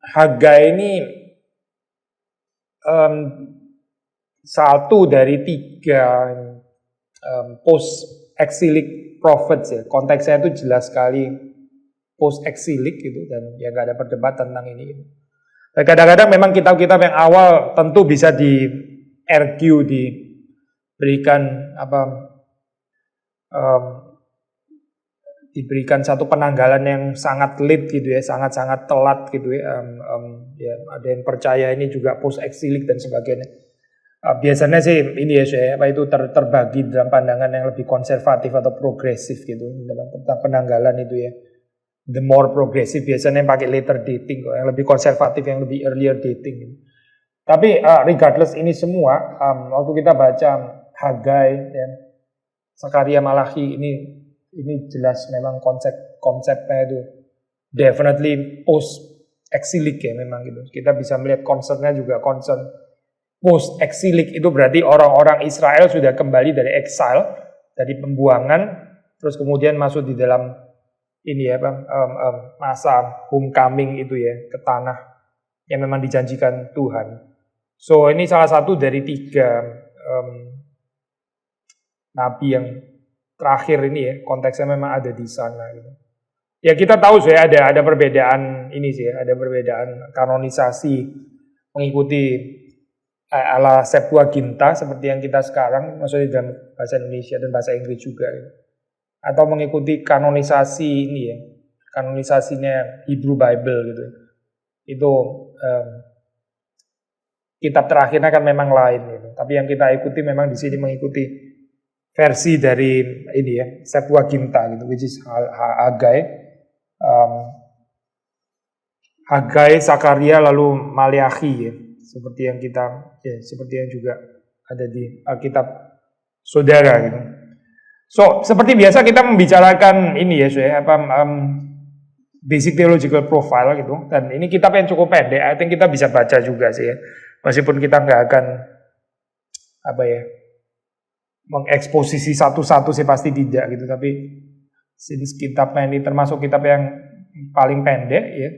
Hagai ini satu dari tiga post exilic prophets ya. Konteksnya itu jelas sekali post exilic gitu, dan ya nggak ada perdebatan tentang ini. Dan kadang-kadang memang kitab-kitab yang awal tentu bisa diberikan diberikan satu penanggalan yang sangat late gitu ya, sangat-sangat telat gitu ya. Ya ada yang percaya ini juga post exilic dan sebagainya. Biasanya sih ini ya, itu terbagi dalam pandangan yang lebih konservatif atau progresif gitu tentang penanggalan itu ya. The more progresif biasanya yang pakai later dating, yang lebih konservatif yang lebih earlier dating. Tapi regardless ini semua, waktu kita baca Hagai dan Sakaria Malachi ini jelas memang konsepnya itu definitely post exilic ya memang gitu. Kita bisa melihat concernnya juga concern post exilic, itu berarti orang-orang Israel sudah kembali dari exile, dari pembuangan, terus kemudian masuk di dalam ini ya masa homecoming itu ya, ke tanah yang memang dijanjikan Tuhan. So ini salah satu dari tiga nabi yang terakhir ini ya, konteksnya memang ada di sana gitu. Ya kita tahu sih ada perbedaan ini sih, ada perbedaan kanonisasi mengikuti ala Septuaginta seperti yang kita sekarang, maksudnya dalam bahasa Indonesia dan bahasa Inggris juga gitu. Atau mengikuti kanonisasi ini ya, kanonisasinya Hebrew Bible gitu. Itu kitab terakhirnya kan memang lain gitu. Tapi yang kita ikuti memang di sini mengikuti versi dari ini ya, Septuaginta gitu, which is Hagai, Sakaria, lalu Maleakhi ya, seperti yang juga ada di Alkitab saudara gitu. So seperti biasa kita membicarakan ini ya, basic theological profile gitu, dan ini kitab yang cukup pendek. I think kita bisa baca juga sih ya, meskipun kita nggak akan mengeksposisi satu-satu sih, pasti tidak gitu, tapi since kitabnya ini termasuk kitab yang paling pendek ya,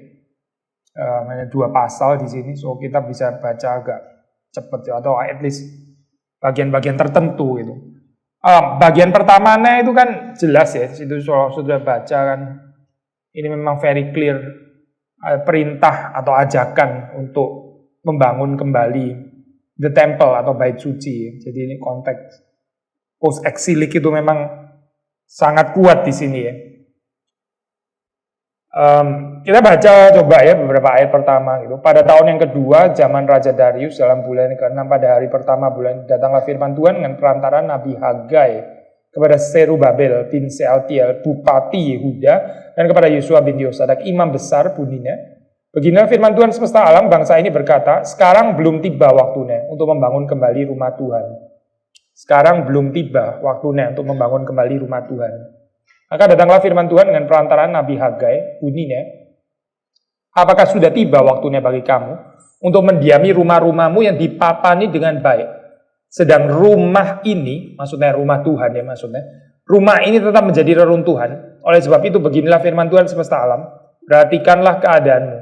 hanya 2 pasal di sini, so kita bisa baca agak cepat ya, atau at least bagian-bagian tertentu gitu. Bagian pertamanya itu kan jelas ya, itu sudah baca kan, ini memang very clear perintah atau ajakan untuk membangun kembali the temple atau bait suci. Jadi ini konteks post exilic itu memang sangat kuat di sini ya. Kita baca coba ya beberapa ayat pertama gitu. Pada tahun yang kedua zaman Raja Darius, dalam bulan ke-6 pada hari pertama bulan, datanglah firman Tuhan dengan perantaraan Nabi Hagai kepada Serubabel bin Sealtiel, Bupati Yehuda, dan kepada Yosua bin Yosadak, imam besar bunyinya. Beginilah firman Tuhan semesta alam, bangsa ini berkata, sekarang belum tiba waktunya untuk membangun kembali rumah Tuhan. Sekarang belum tiba waktunya untuk membangun kembali rumah Tuhan. Maka datanglah firman Tuhan dengan perantaraan Nabi Hagai, bunyinya, apakah sudah tiba waktunya bagi kamu untuk mendiami rumah-rumahmu yang dipapani dengan baik? Sedang rumah ini, maksudnya rumah Tuhan ya maksudnya, rumah ini tetap menjadi reruntuhan. Oleh sebab itu beginilah firman Tuhan semesta alam, perhatikanlah keadaanmu.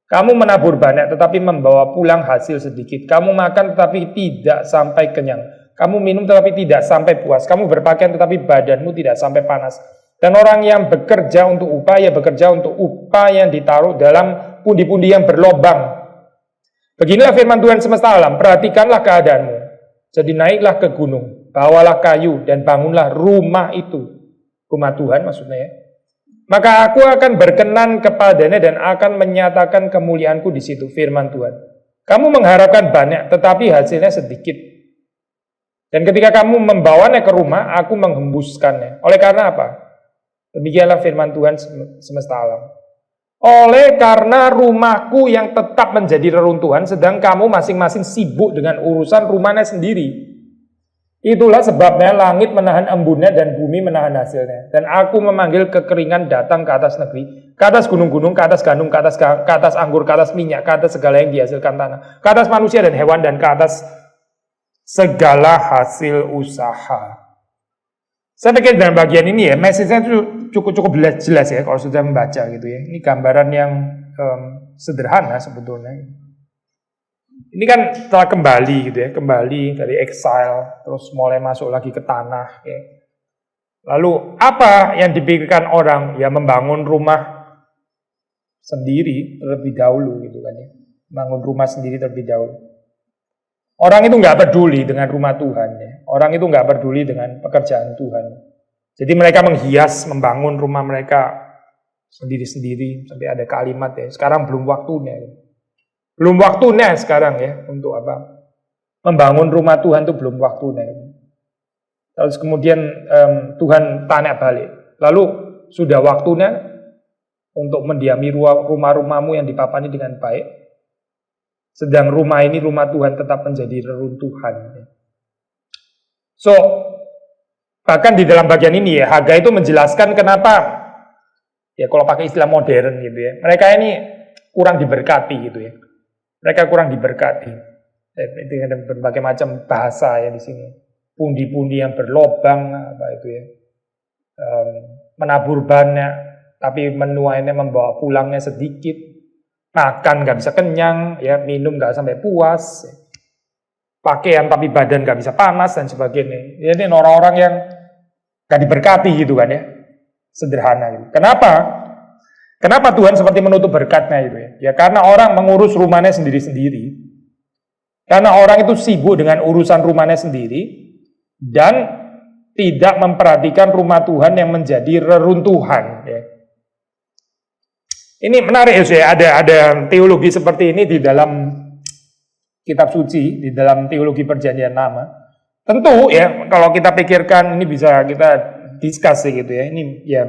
Kamu menabur banyak tetapi membawa pulang hasil sedikit. Kamu makan tetapi tidak sampai kenyang. Kamu minum tetapi tidak sampai puas. Kamu berpakaian tetapi badanmu tidak sampai panas. Dan orang yang bekerja untuk upah, ya bekerja untuk upah yang ditaruh dalam pundi-pundi yang berlobang. Beginilah firman Tuhan semesta alam, perhatikanlah keadaanmu. Jadi naiklah ke gunung, bawalah kayu dan bangunlah rumah itu. Rumah Tuhan maksudnya ya. Maka aku akan berkenan kepadanya dan akan menyatakan kemuliaanku di situ, firman Tuhan. Kamu mengharapkan banyak tetapi hasilnya sedikit. Dan ketika kamu membawanya ke rumah, aku menghembuskannya. Oleh karena apa? Demikianlah firman Tuhan semesta alam. Oleh karena rumahku yang tetap menjadi reruntuhan, sedang kamu masing-masing sibuk dengan urusan rumahnya sendiri. Itulah sebabnya langit menahan embunnya dan bumi menahan hasilnya. Dan aku memanggil kekeringan datang ke atas negeri, ke atas gunung-gunung, ke atas gandum, ke atas anggur, ke atas minyak, ke atas segala yang dihasilkan tanah, ke atas manusia dan hewan, dan ke atas segala hasil usaha. Saya pikir dalam bagian ini ya, message-nya itu cukup jelas ya kalau sudah membaca gitu ya. Ini gambaran yang sederhana sebetulnya. Ini kan telah kembali gitu ya, kembali dari exile, terus mulai masuk lagi ke tanah. Ya. Lalu apa yang dipikirkan orang? Ya membangun rumah sendiri terlebih dahulu gitu kan ya, bangun rumah sendiri terlebih dahulu. Orang itu nggak peduli dengan rumah Tuhan ya. Orang itu nggak peduli dengan pekerjaan Tuhan. Jadi mereka menghias, membangun rumah mereka sendiri-sendiri sampai ada kalimat ya. Sekarang belum waktunya. Belum waktunya sekarang ya untuk apa? Membangun rumah Tuhan itu belum waktunya. Terus kemudian Tuhan tanya balik. Lalu sudah waktunya untuk mendiami rumah-rumahmu yang dipapani dengan baik. Sedang rumah ini, rumah Tuhan tetap menjadi reruntuhan. So, bahkan di dalam bagian ini ya, Hagai itu menjelaskan kenapa, ya kalau pakai istilah modern gitu ya, mereka ini kurang diberkati gitu ya. Mereka kurang diberkati. Itu ada berbagai macam bahasa ya di sini. Pundi-pundi yang berlobang, apa itu ya, menabur banyak, tapi menuainya membawa pulangnya sedikit. Makan nggak bisa kenyang, ya minum nggak sampai puas, pakaian tapi badan nggak bisa panas dan sebagainya. Ini orang-orang yang nggak diberkati gitu kan ya, sederhana gitu. Kenapa? Kenapa Tuhan seperti menutup berkatnya itu ya? Ya karena orang mengurus rumahnya sendiri-sendiri, karena orang itu sibuk dengan urusan rumahnya sendiri dan tidak memperhatikan rumah Tuhan yang menjadi reruntuhan. Ya. Ini menarik ya, ada teologi seperti ini di dalam kitab suci, di dalam teologi perjanjian lama. Tentu ya, kalau kita pikirkan ini bisa kita discuss gitu ya. Ini ya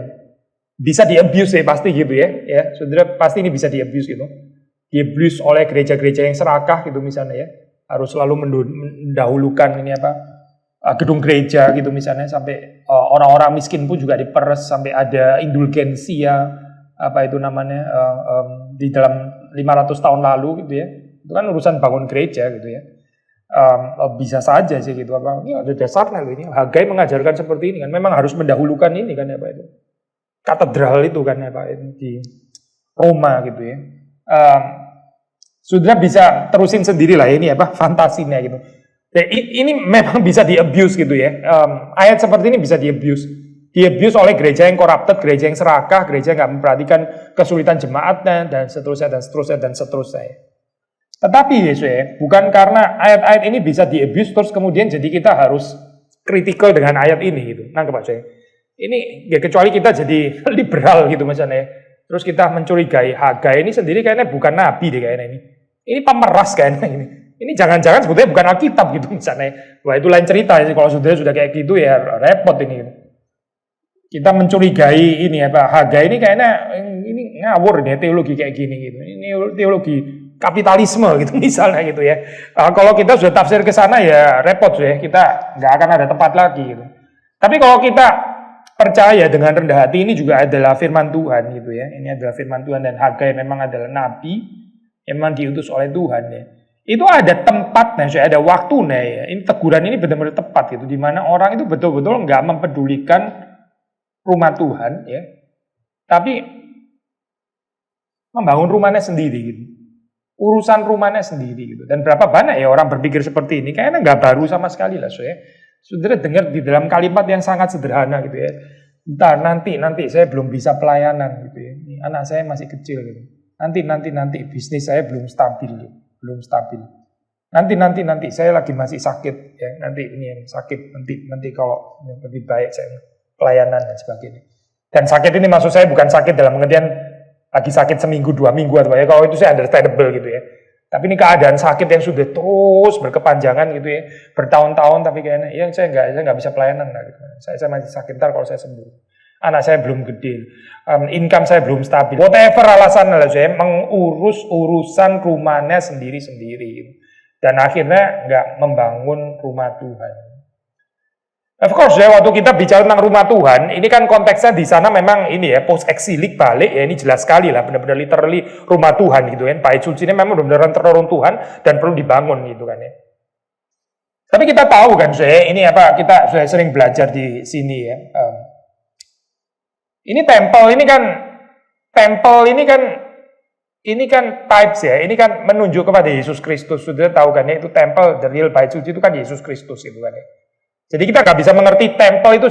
bisa di-abuse ya pasti gitu ya. Ya, saudara pasti ini bisa di-abuse gitu. Di-abuse oleh gereja-gereja yang serakah gitu misalnya ya. Harus selalu mendahulukan ini apa? Gedung gereja gitu misalnya sampai orang-orang miskin pun juga diperes sampai ada indulgensia apa itu namanya di dalam 500 tahun lalu gitu ya, itu kan urusan bangun gereja gitu ya, bisa saja sih gitu apa, ini ada dasarnya loh ini, Hagai mengajarkan seperti ini kan, memang harus mendahulukan ini kan ya Pak itu, katedral itu kan ya Pak di Roma gitu ya, sudah bisa terusin sendiri lah ini apa fantasinya gitu, ya, ini memang bisa di-abuse gitu ya, ayat seperti ini bisa di-abuse. Di-abuse oleh gereja yang corrupted, gereja yang serakah, gereja yang nggak memperhatikan kesulitan jemaatnya, dan seterusnya, dan seterusnya, dan seterusnya. Tetapi ya, bukan karena ayat-ayat ini bisa di-abuse, terus kemudian jadi kita harus kritikal dengan ayat ini, gitu. Nangkep Pak saya? Ini, ya kecuali kita jadi liberal gitu misalnya, terus kita mencurigai Hagai ini sendiri kayaknya bukan nabi deh kayaknya ini. Ini pemeras kayaknya ini. Ini jangan-jangan sebetulnya bukan Alkitab gitu misalnya. Wah itu lain cerita, kalau sudah kayak gitu ya repot ini gitu. Kita mencurigai ini ya Pak Hagai ini kayaknya ini ngawur ini teologi kayak gini gitu. Ini teologi kapitalisme gitu misalnya gitu ya. Kalau kita sudah tafsir ke sana ya repot ya, kita nggak akan ada tempat lagi gitu. Tapi kalau kita percaya dengan rendah hati ini juga adalah firman Tuhan gitu ya. Ini adalah firman Tuhan dan Hagai memang adalah nabi yang memang diutus oleh Tuhan ya. Itu ada tempatnya, ada waktunya ya. Ini teguran ini benar-benar tepat gitu, di mana orang itu betul-betul nggak mempedulikan rumah Tuhan ya, tapi membangun rumahnya sendiri gitu, urusan rumahnya sendiri gitu. Dan berapa banyak ya orang berpikir seperti ini, kayaknya nggak baru sama sekali lah ya. Saudara dengar di dalam kalimat yang sangat sederhana gitu ya, entar nanti saya belum bisa pelayanan gitu ya, ini anak saya masih kecil gitu, nanti bisnis saya belum stabil, nanti saya lagi masih sakit ya, nanti ini yang sakit nanti kalau lebih baik saya pelayanan dan sebagainya. Dan sakit ini maksud saya bukan sakit dalam pengertian lagi sakit seminggu, 2 minggu atau ya, kalau itu saya understandable gitu ya. Tapi ini keadaan sakit yang sudah terus berkepanjangan gitu ya, bertahun-tahun tapi kayaknya ya saya nggak bisa pelayanan lah gitu. Saya masih sakit, ntar kalau saya sembuh. Anak saya belum gede, income saya belum stabil. Whatever alasan lah saya mengurus urusan rumahnya sendiri-sendiri. Dan akhirnya nggak membangun rumah Tuhan. Of course ya, waktu kita bicara tentang rumah Tuhan, ini kan konteksnya di sana memang ini ya, post eksilik balik ya, ini jelas sekali lah, benar-benar literally rumah Tuhan gitu kan. Bait suci ini memang benar-benar reruntuhan dan perlu dibangun gitu kan ya. Tapi kita tahu kan saya, ini apa, kita sudah sering belajar di sini ya. Ini tempel ini kan ini kan types ya, ini kan menunjuk kepada Yesus Kristus. Sudah tahu kan ya, itu temple, the real bait suci itu kan Yesus Kristus itu kan ya. Jadi kita nggak bisa mengerti temple itu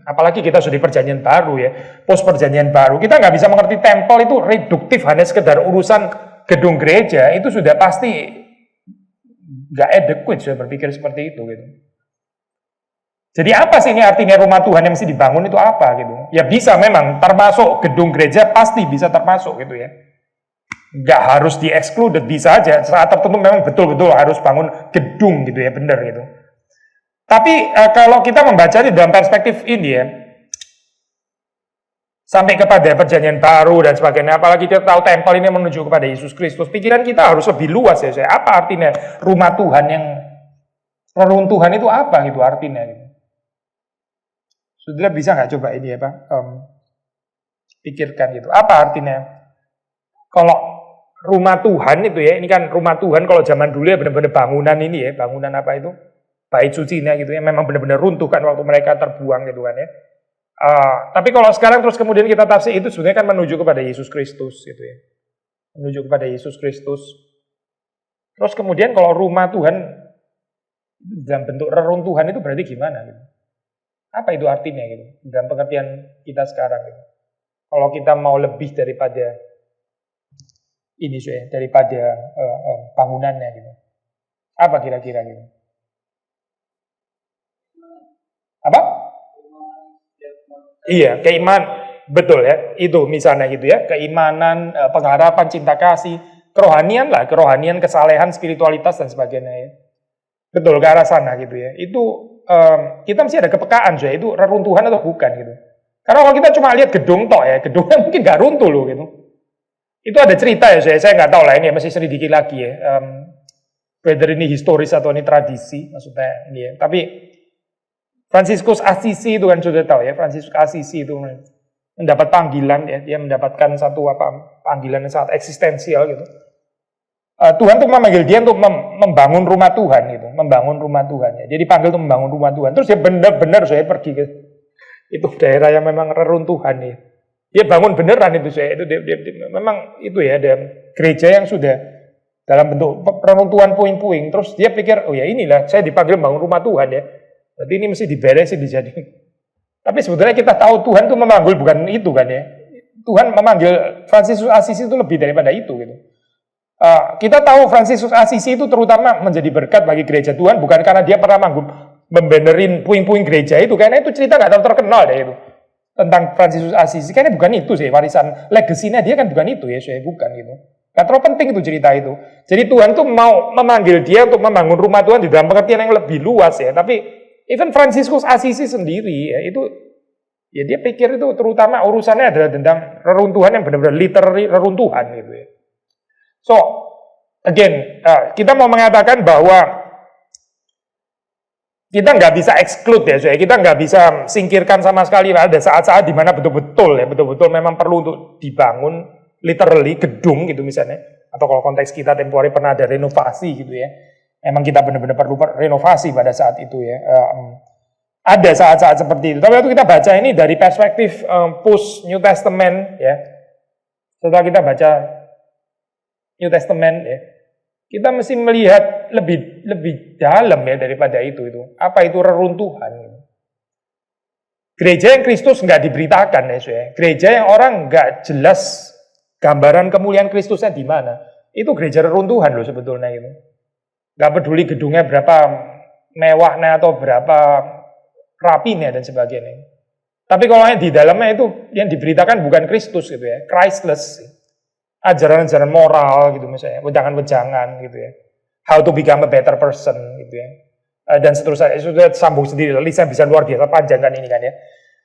apalagi kita sudah di perjanjian baru ya, post perjanjian baru, kita nggak bisa mengerti temple itu reduktif hanya sekedar urusan gedung gereja, itu sudah pasti nggak adequate saya berpikir seperti itu gitu. Jadi apa sih ini artinya rumah Tuhan yang mesti dibangun itu apa gitu? Ya bisa memang termasuk gedung gereja, pasti bisa termasuk gitu ya. Nggak harus di-excluded, bisa aja saat tertentu memang betul-betul harus bangun gedung gitu ya, benar gitu. Tapi kalau kita membaca di dalam perspektif ini ya, sampai kepada perjanjian baru dan sebagainya, apalagi kita tahu tempel ini menuju kepada Yesus Kristus, pikiran kita harus lebih luas ya. Apa artinya rumah Tuhan yang reruntuhan itu apa gitu artinya gitu. Saudara bisa nggak coba ini ya Pak, pikirkan gitu, apa artinya kalau rumah Tuhan itu ya, ini kan rumah Tuhan kalau zaman dulu ya benar-benar bangunan ini ya, bangunan apa itu, bait sucinya gitu ya, memang benar-benar runtuh kan waktu mereka terbuang gitu kan ya. Tapi kalau sekarang terus kemudian kita tafsir itu sebenarnya kan menuju kepada Yesus Kristus gitu ya, menuju kepada Yesus Kristus. Terus kemudian kalau rumah Tuhan dalam bentuk reruntuhan itu berarti gimana gitu? Apa itu artinya gitu dalam pengertian kita sekarang gitu? Kalau kita mau lebih daripada ini sih, daripada bangunannya gitu, apa kira-kira gitu? Apa? Iya, keimanan, betul ya, itu misalnya gitu ya, keimanan, pengharapan, cinta kasih, kerohanian lah, kerohanian, kesalehan, spiritualitas dan sebagainya ya. Betul, ke arah sana gitu ya. Itu kita mesti ada kepekaan ya, itu reruntuhan atau bukan gitu. Karena kalau kita cuma lihat gedung tok ya, gedungnya mungkin nggak runtuh loh gitu. Itu ada cerita ya, saya nggak tahu lah ini ya, masih sedikit lagi ya. Whether ini historis atau ini tradisi, maksudnya ini ya. Tapi Fransiskus Assisi itu kan sudah tahu ya, Fransiskus Assisi itu mendapat panggilan ya, dia mendapatkan satu panggilan yang sangat eksistensial gitu. Tuhan tuh memanggil dia untuk membangun rumah Tuhan gitu, membangun rumah Tuhan ya. Jadi dipanggil untuk membangun rumah Tuhan. Terus dia benar-benar saya pergi ke itu daerah yang memang reruntuhan ya. Dia bangun beneran itu saya itu dia memang itu ya, ada gereja yang sudah dalam bentuk reruntuhan puing-puing. Terus dia pikir, oh ya inilah saya dipanggil membangun rumah Tuhan ya. Berarti ini mesti diberesin dijadiin. Tapi sebenarnya kita tahu Tuhan tuh memanggil bukan itu kan ya. Tuhan memanggil Fransiskus Assisi itu lebih daripada itu gitu. Kita tahu Fransiskus Assisi itu terutama menjadi berkat bagi gereja Tuhan bukan karena dia pernah membenerin puing-puing gereja itu, karena itu cerita nggak terlalu terkenal deh itu tentang Fransiskus Assisi, karena bukan itu sih warisan legasinya dia kan bukan itu ya, saya bukan gitu. Nggak terlalu penting itu cerita itu. Jadi Tuhan tuh mau memanggil dia untuk membangun rumah Tuhan di dalam pengertian yang lebih luas ya. Tapi even Fransiskus Assisi sendiri ya itu ya dia pikir itu terutama urusannya adalah tentang reruntuhan yang benar-benar literally reruntuhan gitu ya. So, again, kita mau mengatakan bahwa kita nggak bisa exclude ya, kita nggak bisa singkirkan sama sekali. Ada saat-saat di mana betul-betul memang perlu untuk dibangun literally gedung gitu misalnya, atau kalau konteks kita temporary pernah ada renovasi gitu ya. Emang kita benar-benar perlu renovasi pada saat itu ya. Ada saat-saat seperti itu. Tapi waktu kita baca ini dari perspektif post New Testament ya. Setelah kita baca New Testament ya, kita mesti melihat lebih dalam ya daripada itu. Apa itu reruntuhan? Gereja yang Kristus nggak diberitakan ya, gereja yang orang nggak jelas gambaran kemuliaan Kristusnya di mana. Itu gereja reruntuhan loh sebetulnya itu. Nggak peduli gedungnya berapa mewahnya atau berapa rapinya dan sebagainya. Tapi kalau yang di dalamnya itu yang diberitakan bukan Kristus gitu ya, Christless. Ajaran-ajaran moral gitu misalnya, wejangan-wejangan gitu ya. How to become a better person gitu ya. Dan seterusnya, sudah sambung sendiri, lisan bisa luar biasa panjang kan ini kan ya.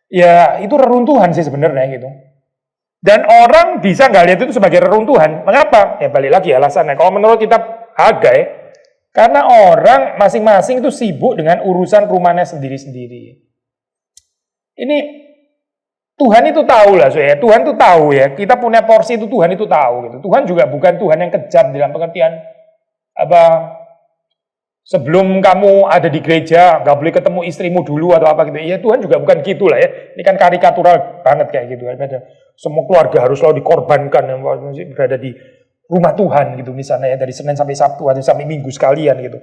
Ya itu reruntuhan sih sebenarnya gitu. Dan orang bisa nggak lihat itu sebagai reruntuhan. Mengapa? Ya balik lagi alasannya. Kalau menurut kitab Hagai, karena orang masing-masing itu sibuk dengan urusan rumahnya sendiri-sendiri. Ini Tuhan itu tahu lah, Tuhan itu tahu ya, kita punya porsi itu Tuhan itu tahu gitu. Tuhan juga bukan Tuhan yang kejam dalam pengertian apa Sebelum kamu ada di gereja, nggak boleh ketemu istrimu dulu atau apa gitu. Ya Tuhan juga bukan gitu lah ya. Ini kan karikatural banget kayak gitu. Semua keluarga harus selalu dikorbankan yang berada di rumah Tuhan gitu misalnya ya, dari Senin sampai Sabtu atau sampai Minggu sekalian gitu.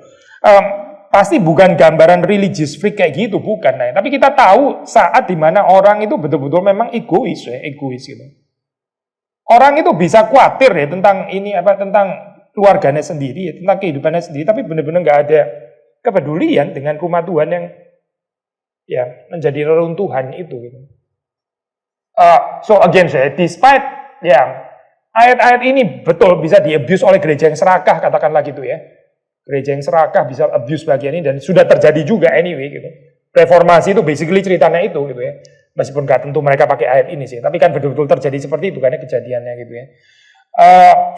Pasti bukan gambaran religious freak kayak gitu, bukan. Nah, tapi kita tahu saat dimana orang itu betul-betul memang egois gitu. Orang itu bisa khawatir ya tentang tentang keluarganya sendiri, tentang kehidupannya sendiri, tapi benar-benar nggak ada kepedulian dengan rumah Tuhan yang ya menjadi reruntuhan itu. Gitu. So again, despite ayat-ayat ini betul bisa di-abuse oleh gereja yang serakah, katakanlah gitu ya. Gereja yang serakah bisa abuse bagian ini dan sudah terjadi juga anyway gitu. Reformasi itu basically ceritanya itu gitu ya. Meskipun nggak tentu mereka pakai ayat ini sih, tapi kan betul-betul terjadi seperti itu karena kejadiannya gitu ya.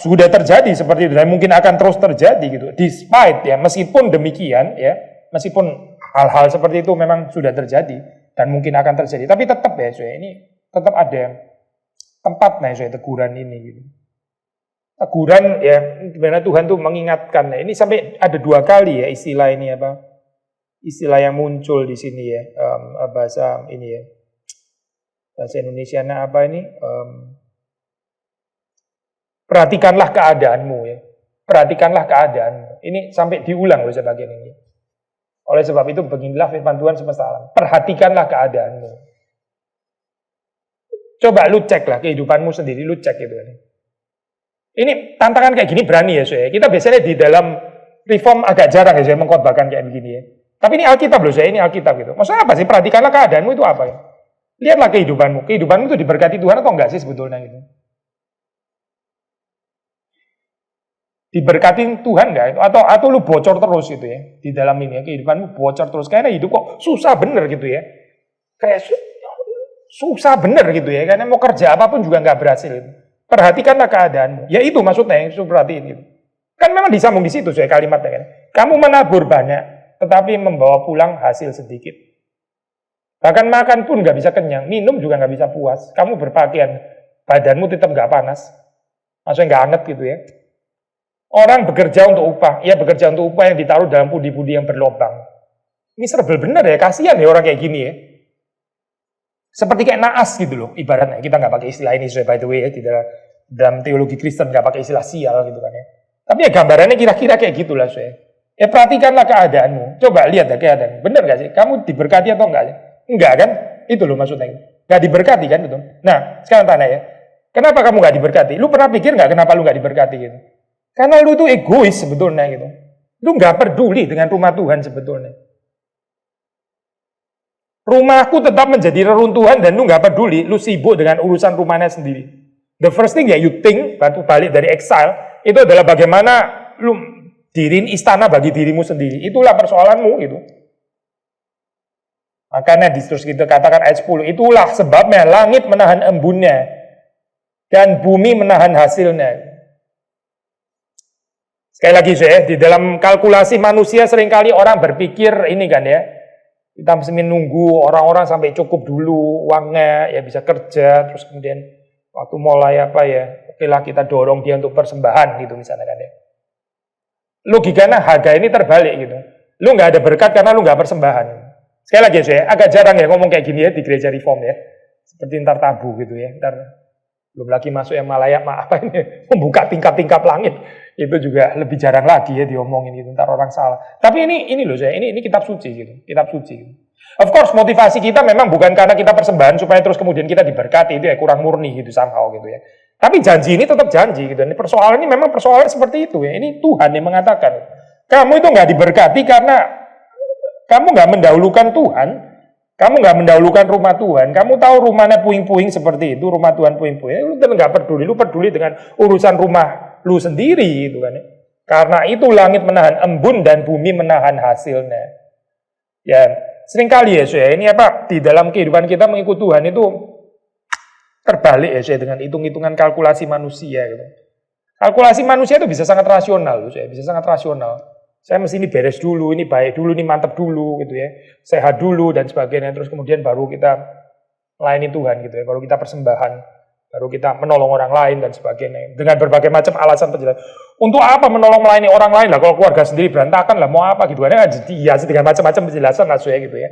Sudah terjadi seperti itu dan mungkin akan terus terjadi gitu. Despite ya, meskipun demikian ya, meskipun hal-hal seperti itu memang sudah terjadi dan mungkin akan terjadi, tapi tetap ya, ini tetap ada tempatnya teguran ini gitu. Teguran ya, sebenarnya Tuhan tuh mengingatkan. Ini sampai ada 2 kali ya istilah ini apa? Istilah yang muncul di sini ya, bahasa ini ya. Bahasa Indonesianya apa ini? Perhatikanlah keadaanmu ya. Perhatikanlah keadaanmu. Ini sampai diulang loh sebagian ini. Oleh sebab itu beginilah firman Tuhan semesta alam. Perhatikanlah keadaanmu. Coba lu cek lah kehidupanmu sendiri, lu cek gitu. Ini tantangan kayak gini berani ya saya. Kita biasanya di dalam reform agak jarang ya saya mengkhotbahkan kayak begini ya. Tapi ini Alkitab loh saya, ini Alkitab gitu. Maksudnya apa sih? Perhatikanlah keadaanmu itu apa ya? Lihatlah kehidupanmu. Kehidupanmu itu diberkati Tuhan atau enggak sih sebetulnya gitu. Diberkatin Tuhan nggak itu atau lu bocor terus gitu ya di dalam ini ya, kehidupanmu bocor terus kayaknya hidup kok susah bener gitu ya, kayak susah bener gitu ya, karena mau kerja apapun juga nggak berhasil itu. Perhatikanlah keadaanmu, ya itu maksudnya yang perhatiin gitu kan, memang disambung di situ saya kalimatnya kan, kamu menabur banyak tetapi membawa pulang hasil sedikit, bahkan makan pun nggak bisa kenyang, minum juga nggak bisa puas, kamu berpakaian badanmu tetap nggak panas, maksudnya nggak anget gitu ya. Orang bekerja untuk upah, ya bekerja untuk upah yang ditaruh dalam pudi-pudi yang berlobang. Miserable bener ya, kasihan ya orang kayak gini ya. Seperti kayak naas gitu loh, ibaratnya. Kita nggak pakai istilah ini, by the way ya, di dalam teologi Kristen nggak pakai istilah sial gitu kan ya. Tapi ya gambarannya kira-kira kayak gitulah saya. Ya perhatikanlah keadaanmu, coba lihat ya keadaanmu. Bener nggak sih? Kamu diberkati atau enggak? Enggak kan? Itu loh maksudnya. Nggak diberkati kan gitu. Nah, sekarang tanya ya, kenapa kamu nggak diberkati? Lu pernah pikir nggak kenapa lu nggak diberkati gitu? Karena lu itu egois sebetulnya gitu. Lu nggak peduli dengan rumah Tuhan sebetulnya. Rumahku tetap menjadi reruntuhan dan lu nggak peduli, lu sibuk dengan urusan rumahnya sendiri. The first thing ya you think, balik dari exile, itu adalah bagaimana lu diriin istana bagi dirimu sendiri. Itulah persoalanmu gitu. Makanya terus kita katakan ayat 10, itulah sebabnya langit menahan embunnya dan bumi menahan hasilnya. Sekali lagi saya, di dalam kalkulasi manusia seringkali orang berpikir ini kan ya, kita mesti nunggu orang-orang sampai cukup dulu uangnya, ya bisa kerja, terus kemudian waktu mulai oke lah kita dorong dia untuk persembahan gitu misalnya kan ya. Logikanya harga ini terbalik gitu. Lu nggak ada berkat karena lu nggak persembahan. Sekali lagi saya, agak jarang ya ngomong kayak gini ya di gereja reform ya. Seperti ntar tabu gitu ya, ntar belum lagi masuk yang Malaya, apa ini, membuka tingkap-tingkap langit. Itu juga lebih jarang lagi ya diomongin gitu, ntar orang salah. Tapi ini loh saya, ini kitab suci gitu, kitab suci gitu. Of course motivasi kita memang bukan karena kita persembahan supaya terus kemudian kita diberkati, itu ya kurang murni gitu somehow gitu ya. Tapi janji ini tetap janji gitu, ini persoalan ini memang persoalan seperti itu ya, ini Tuhan yang mengatakan. Kamu itu nggak diberkati karena kamu nggak mendahulukan Tuhan, kamu nggak mendahulukan rumah Tuhan, kamu tahu rumahnya puing-puing seperti itu, rumah Tuhan puing-puing, lu nggak peduli, lu peduli dengan urusan rumah lu sendiri gitu kan. Karena itu langit menahan embun dan bumi menahan hasilnya. Ya, seringkali ya saya, ini di dalam kehidupan kita mengikut Tuhan itu terbalik ya saya dengan hitung-hitungan kalkulasi manusia gitu. Kalkulasi manusia itu bisa sangat rasional loh saya, bisa sangat rasional. Saya mesti ini beres dulu, ini baik dulu, ini mantap dulu gitu ya. Sehat dulu dan sebagainya, terus kemudian baru kita melayani Tuhan gitu ya, baru kita persembahan. Baru kita menolong orang lain dan sebagainya. Dengan berbagai macam alasan penjelasan. Untuk apa menolong melayani orang lain lah? Kalau keluarga sendiri berantakan lah, mau apa gitu. Jadi hiasi dengan macam-macam penjelasan lah saya gitu ya.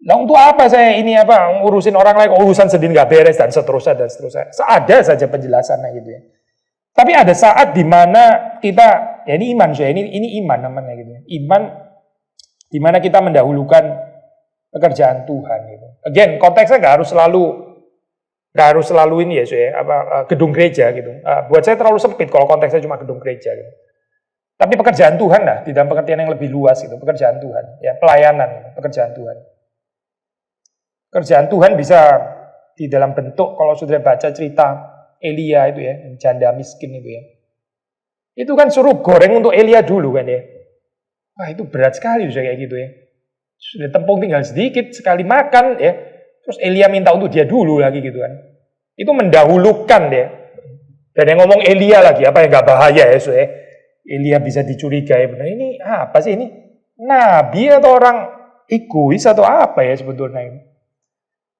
Nah untuk apa saya ini ngurusin orang lain, urusan sendiri nggak beres dan seterusnya dan seterusnya. Ada saja penjelasannya gitu ya. Tapi ada saat di mana kita, ya ini iman saya, ini iman namanya gitu ya. Iman di mana kita mendahulukan pekerjaan Tuhan gitu. Again, konteksnya nggak harus selalu ini ya saya, gedung gereja gitu. Buat saya terlalu sempit kalau konteksnya cuma gedung gereja gitu. Tapi pekerjaan Tuhan lah, di dalam pengertian yang lebih luas gitu, pekerjaan Tuhan, ya pelayanan, gitu, pekerjaan Tuhan. Pekerjaan Tuhan bisa di dalam bentuk, kalau sudah baca cerita Elia itu ya, janda miskin itu ya. Itu kan suruh goreng untuk Elia dulu kan ya. Wah itu berat sekali juga kayak gitu ya. Sudah tempung tinggal sedikit, sekali makan ya. Terus Elia minta untuk dia dulu lagi gitu kan. Itu mendahulukan ya. Dan yang ngomong Elia lagi, apa yang gak bahaya ya so ya. Elia bisa dicurigai. Benar ini apa sih ini? Nabi atau orang egois atau apa ya sebetulnya ini?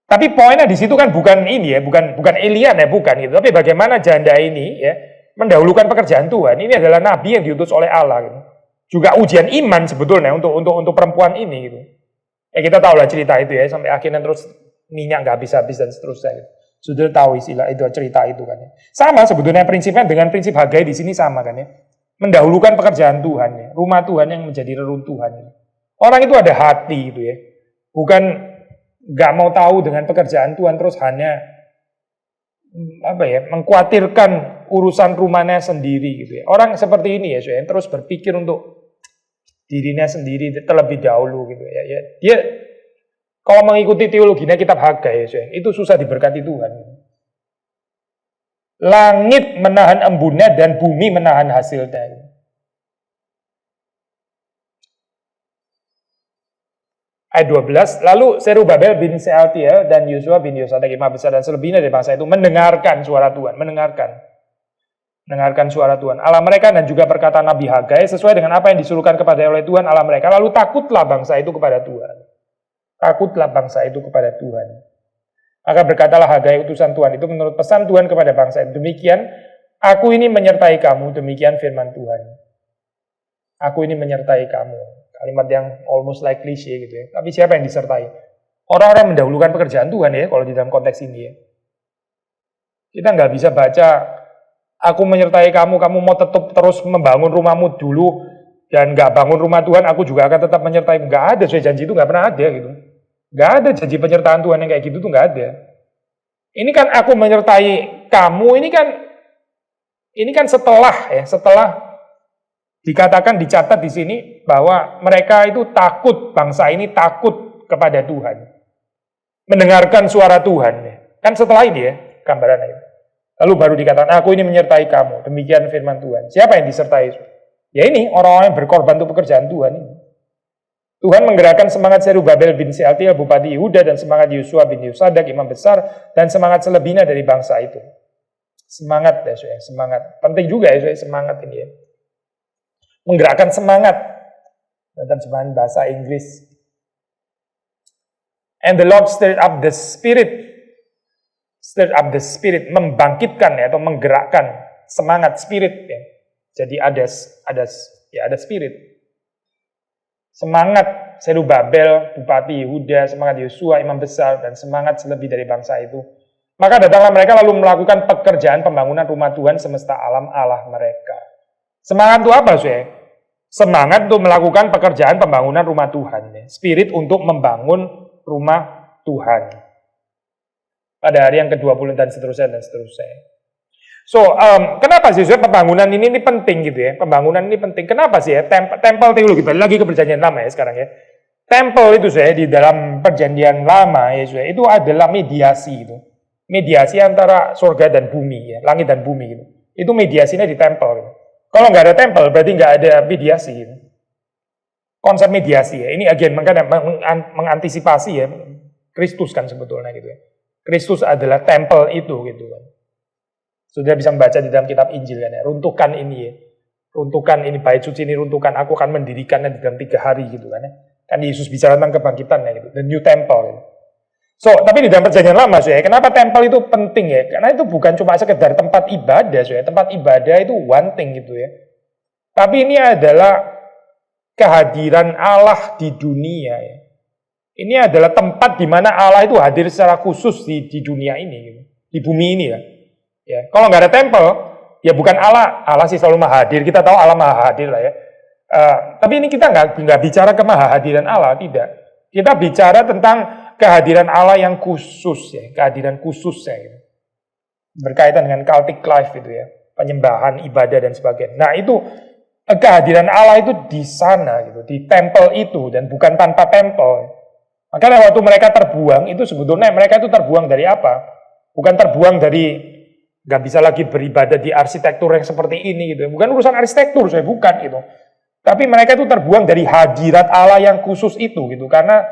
Tapi poinnya di situ kan bukan ini ya, bukan Elia ya, bukan gitu. Tapi bagaimana janda ini ya mendahulukan pekerjaan Tuhan. Ini adalah nabi yang diutus oleh Allah gitu. Juga ujian iman sebetulnya untuk perempuan ini gitu. Ya kita tahu lah cerita itu ya, sampai akhirnya terus minyak nggak habis-habis dan seterusnya gitu. Sudah tahu istilah itu, cerita itu kan ya. Sama sebetulnya prinsipnya dengan prinsip Hagai di sini sama kan ya. Mendahulukan pekerjaan Tuhan ya, rumah Tuhan yang menjadi reruntuhan. Ya. Orang itu ada hati itu ya. Bukan nggak mau tahu dengan pekerjaan Tuhan terus hanya mengkhawatirkan urusan rumahnya sendiri gitu ya. Orang seperti ini ya, yang terus berpikir untuk dirinya sendiri terlebih dahulu gitu ya. Dia kalau mengikuti teologinya kitab Hagai ya, itu susah diberkati Tuhan. Langit menahan embunnya dan bumi menahan hasilnya. Ayat 12, lalu Serubabel bin Sealtiel dan Yosua bin Yosadak imam besar dan selebihnya dari bangsa itu mendengarkan suara Tuhan, mendengarkan suara Tuhan Allah mereka dan juga perkataan Nabi Hagai sesuai dengan apa yang disuruhkan kepada oleh Tuhan Allah mereka. Lalu takutlah bangsa itu kepada Tuhan. Takutlah bangsa itu kepada Tuhan. Maka berkatalah Hagai utusan Tuhan itu menurut pesan Tuhan kepada bangsa itu. Demikian, aku ini menyertai kamu, demikian firman Tuhan. Aku ini menyertai kamu. Kalimat yang almost like cliche gitu ya. Tapi siapa yang disertai? Orang-orang yang mendahulukan pekerjaan Tuhan ya, kalau di dalam konteks ini ya. Kita nggak bisa baca, aku menyertai kamu, kamu mau tetap terus membangun rumahmu dulu, dan nggak bangun rumah Tuhan, aku juga akan tetap menyertai. Nggak ada, saya janji itu nggak pernah ada gitu. Nggak ada janji penyertaan Tuhan yang kayak gitu tuh nggak ada. Ini kan aku menyertai kamu, ini kan setelah dikatakan, dicatat di sini bahwa mereka itu takut, bangsa ini takut kepada Tuhan. Mendengarkan suara Tuhan. Kan setelah ini ya, gambaran itu. Lalu baru dikatakan, aku ini menyertai kamu. Demikian firman Tuhan. Siapa yang disertai? Ya ini, orang-orang yang berkorban untuk pekerjaan Tuhan ini. Tuhan menggerakkan semangat Serubabel bin Sealtiel, Bupati Yehuda, dan semangat Yosua bin Yosadak, imam besar, dan semangat selebihnya dari bangsa itu. Semangat ya, semangat. Penting juga ya, semangat ini ya. Menggerakkan semangat dalam terjemahan bahasa Inggris. And the Lord stirred up the spirit, membangkitkan ya, atau menggerakkan semangat spirit ya. Jadi ada spirit. Semangat Serubabel, Bupati Yehuda, semangat Yosua, imam besar, dan semangat selebih dari bangsa itu. Maka datanglah mereka lalu melakukan pekerjaan pembangunan rumah Tuhan semesta alam Allah mereka. Semangat itu apa sih? Semangat untuk melakukan pekerjaan pembangunan rumah Tuhan. Spirit untuk membangun rumah Tuhan. Pada hari yang ke-20 dan seterusnya dan seterusnya. So, kenapa sih pembangunan ini penting gitu ya? Pembangunan ini penting. Kenapa sih ya? Tempel teologi, balik lagi ke perjanjian lama ya sekarang ya. Tempel itu saya di dalam perjanjian lama ya, itu adalah mediasi itu. Mediasi antara surga dan bumi ya, langit dan bumi gitu. Itu mediasinya di tempel gitu. Kalau nggak ada tempel, berarti nggak ada mediasi. Konsep mediasi ya, ini again mengantisipasi ya, Kristus kan sebetulnya gitu ya. Kristus adalah tempel itu gitu kan. Sudah bisa membaca di dalam kitab Injil kan ya, runtuhkan ini ya. Runtuhkan ini, bait suci ini runtuhkan, aku akan mendirikannya di dalam 3 hari gitu kan ya. Kan Yesus bicara tentang kebangkitannya gitu, the new temple gitu. So, tapi di dalam perjanjian lama, so ya, kenapa tempel itu penting ya? Karena itu bukan cuma sekedar tempat ibadah, so ya. Tempat ibadah itu one thing gitu ya. Tapi ini adalah kehadiran Allah di dunia ya. Ini adalah tempat di mana Allah itu hadir secara khusus di dunia ini, gitu. Di bumi ini ya. Ya, kalau nggak ada tempel, ya bukan Allah. Allah sih selalu maha hadir. Kita tahu Allah maha hadir lah ya. Tapi ini kita nggak bicara kemahahadiran Allah, tidak. Kita bicara tentang kehadiran Allah yang khusus ya, kehadiran khusus ya, gitu. Berkaitan dengan cultic life itu ya, penyembahan, ibadah dan sebagainya. Nah itu kehadiran Allah itu di sana gitu, di tempel itu dan bukan tanpa tempel. Makanya waktu mereka terbuang itu sebetulnya mereka itu terbuang dari apa? Bukan terbuang dari nggak bisa lagi beribadah di arsitektur yang seperti ini gitu. Bukan urusan arsitektur, saya bukan gitu. Tapi mereka itu terbuang dari hadirat Allah yang khusus itu gitu, karena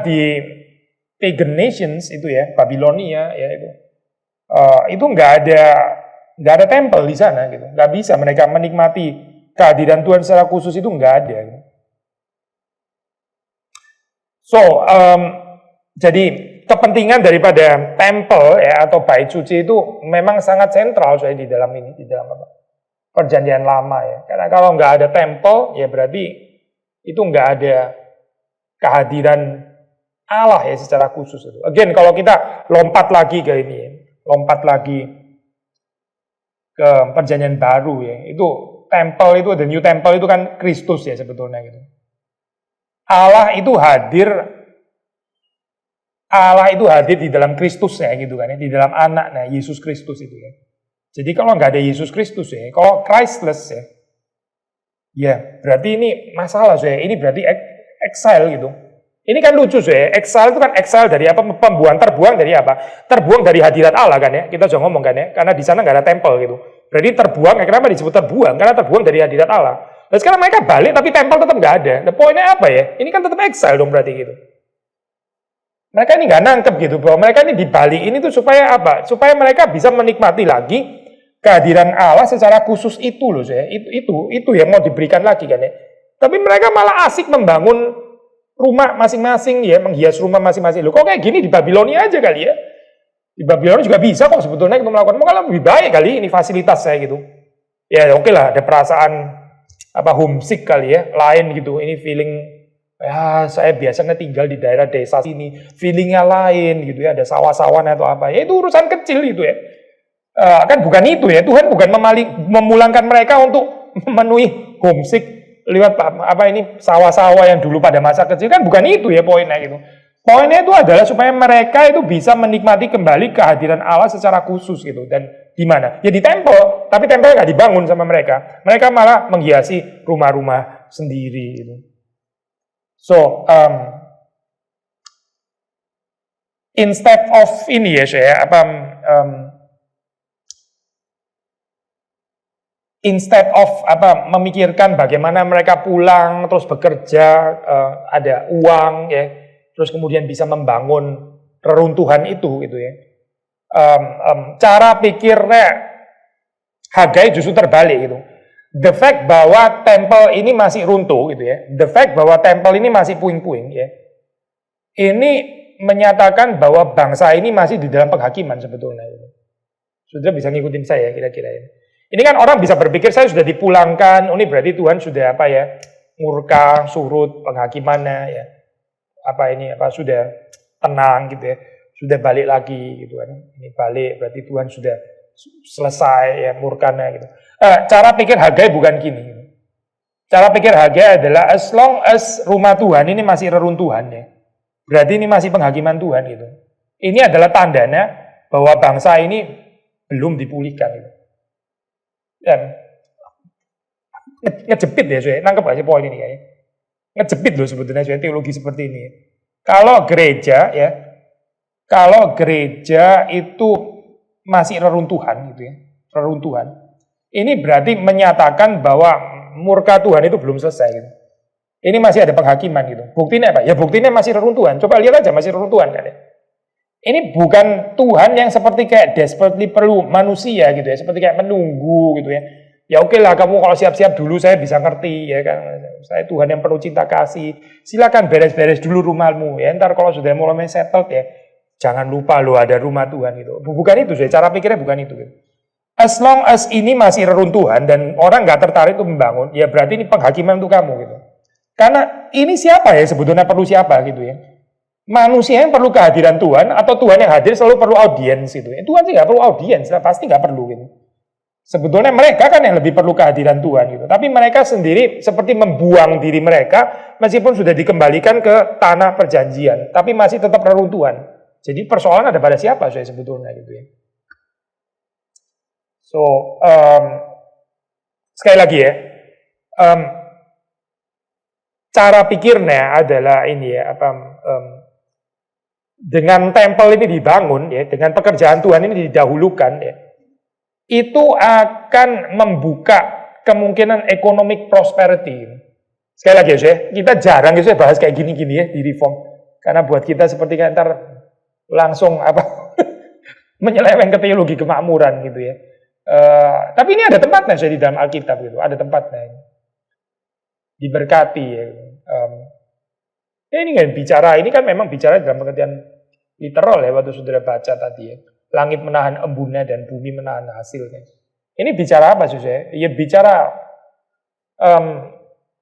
di pagan nations itu ya, Babilonia ya itu nggak ada tempel di sana gitu, nggak bisa mereka menikmati kehadiran Tuhan secara khusus, itu nggak ada. Gitu. So jadi kepentingan daripada tempel ya atau bait suci itu memang sangat sentral di dalam perjanjian lama ya, karena kalau nggak ada tempel ya berarti itu nggak ada kehadiran Allah ya secara khusus itu. Again, kalau kita lompat lagi ke ini, lompat lagi ke perjanjian baru ya, itu tempel itu, the new temple itu kan Kristus ya sebetulnya gitu. Allah itu hadir di dalam Kristus ya gitu kan ya, di dalam anaknya Yesus Kristus itu ya. Jadi kalau nggak ada Yesus Kristus ya, kalau Christless ya berarti ini masalah ya, ini berarti exile gitu. Ini kan lucu ya, exile itu kan exile dari apa? Terbuang dari apa? Terbuang dari hadirat Allah kan ya, kita sudah ngomong kan ya, karena di sana nggak ada tempel gitu. Berarti terbuang, kenapa disebut terbuang? Karena terbuang dari hadirat Allah. Dan sekarang mereka balik tapi tempel tetap nggak ada. Nah poinnya apa ya? Ini kan tetap exile dong berarti gitu. Mereka ini nggak nangkep gitu, bahwa mereka ini di Bali ini tuh supaya apa? Supaya mereka bisa menikmati lagi kehadiran Allah secara khusus itu loh saya. Itu yang mau diberikan lagi kan ya. Tapi mereka malah asik membangun rumah masing-masing ya, menghias rumah masing-masing. Loh, kok kayak gini di Babilonia aja kali ya? Di Babilonia juga bisa kok sebetulnya untuk melakukan. Mungkin lebih baik kali ini fasilitas saya gitu. Ya oke lah, ada perasaan homesick kali ya, lain gitu. Ini feeling ya saya biasanya tinggal di daerah desa sini, feelingnya lain gitu ya, ada sawah-sawan atau apa. Ya itu urusan kecil gitu ya. Kan bukan itu ya, Tuhan bukan memulangkan mereka untuk memenuhi homesick lewat sawah-sawah yang dulu pada masa kecil, kan bukan itu ya poinnya gitu. Poinnya itu adalah supaya mereka itu bisa menikmati kembali kehadiran Allah secara khusus gitu. Dan di mana? Ya di tempel, tapi tempel nggak dibangun sama mereka. Mereka malah menghiasi rumah-rumah sendiri gitu. So, instead of ini ya saya instead of memikirkan bagaimana mereka pulang terus bekerja, ada uang ya, terus kemudian bisa membangun reruntuhan itu gitu ya. Cara pikirnya Hagai justru terbalik gitu. The fact bahwa tempel ini masih runtuh gitu ya. The fact bahwa tempel ini masih puing-puing ya. Ini menyatakan bahwa bangsa ini masih di dalam penghakiman sebetulnya gitu. Sudah bisa ngikutin saya kira-kira ini. Ini kan orang bisa berpikir saya sudah dipulangkan, ini berarti Tuhan sudah murka, surut penghakimannya ya. Sudah tenang gitu ya. Sudah balik lagi gitu kan. Ini balik berarti Tuhan sudah selesai ya murkanya gitu. Cara pikir Hagai bukan gini. Gitu. Cara pikir Hagai adalah as long as rumah Tuhan ini masih reruntuhan ya. Berarti ini masih penghakiman Tuhan gitu. Ini adalah tandanya bahwa bangsa ini belum dipulihkan gitu. Dan ngejepit ya saya, nangkep gak sih poin ini kayaknya? Ngejepit loh sebetulnya saya teologi seperti ini. Kalau gereja itu masih reruntuhan gitu ya, reruntuhan. Ini berarti menyatakan bahwa murka Tuhan itu belum selesai gitu. Ini masih ada penghakiman gitu. Buktinya apa? Ya buktinya masih reruntuhan. Coba lihat aja masih reruntuhan kan ya. Ini bukan Tuhan yang seperti kayak desperately perlu manusia gitu ya, seperti kayak menunggu gitu ya. Ya oke lah, kamu kalau siap-siap dulu saya bisa ngerti ya kan. Saya Tuhan yang penuh cinta kasih. Silakan beres-beres dulu rumahmu ya. Ntar kalau sudah mulai settled ya, jangan lupa loh ada rumah Tuhan gitu. Bukan itu sih, cara pikirnya bukan itu gitu. As long as ini masih reruntuhan dan orang nggak tertarik untuk membangun, ya berarti ini penghakiman untuk kamu gitu. Karena ini siapa ya sebetulnya perlu siapa gitu ya. Manusia yang perlu kehadiran Tuhan atau Tuhan yang hadir selalu perlu audiens gitu ya. Tuhan sih nggak perlu audiens, pasti nggak perlu gitu. Sebetulnya mereka kan yang lebih perlu kehadiran Tuhan gitu. Tapi mereka sendiri seperti membuang diri mereka meskipun sudah dikembalikan ke tanah perjanjian. Tapi masih tetap reruntuhan. Jadi persoalan ada pada siapa saya sebetulnya gitu ya. So, sekali lagi ya. Cara pikirnya adalah ini ya, dengan tempel ini dibangun ya, dengan pekerjaan Tuhan ini didahulukan ya. Itu akan membuka kemungkinan economic prosperity. Sekali lagi ya, kita jarang ya bahas kayak gini-gini ya di reform. Karena buat kita seperti kan ntar langsung menyeleweng ke teologi kemakmuran gitu ya. Tapi ini ada tempatnya saya di dalam Alkitab gitu, ada tempatnya. Diberkati ya. Ini kan bicara, ini kan memang bicara dalam pengertian literal ya waktu saudara baca tadi ya. Langit menahan embunnya dan bumi menahan hasilnya. Ini bicara apa sih saya? Ya bicara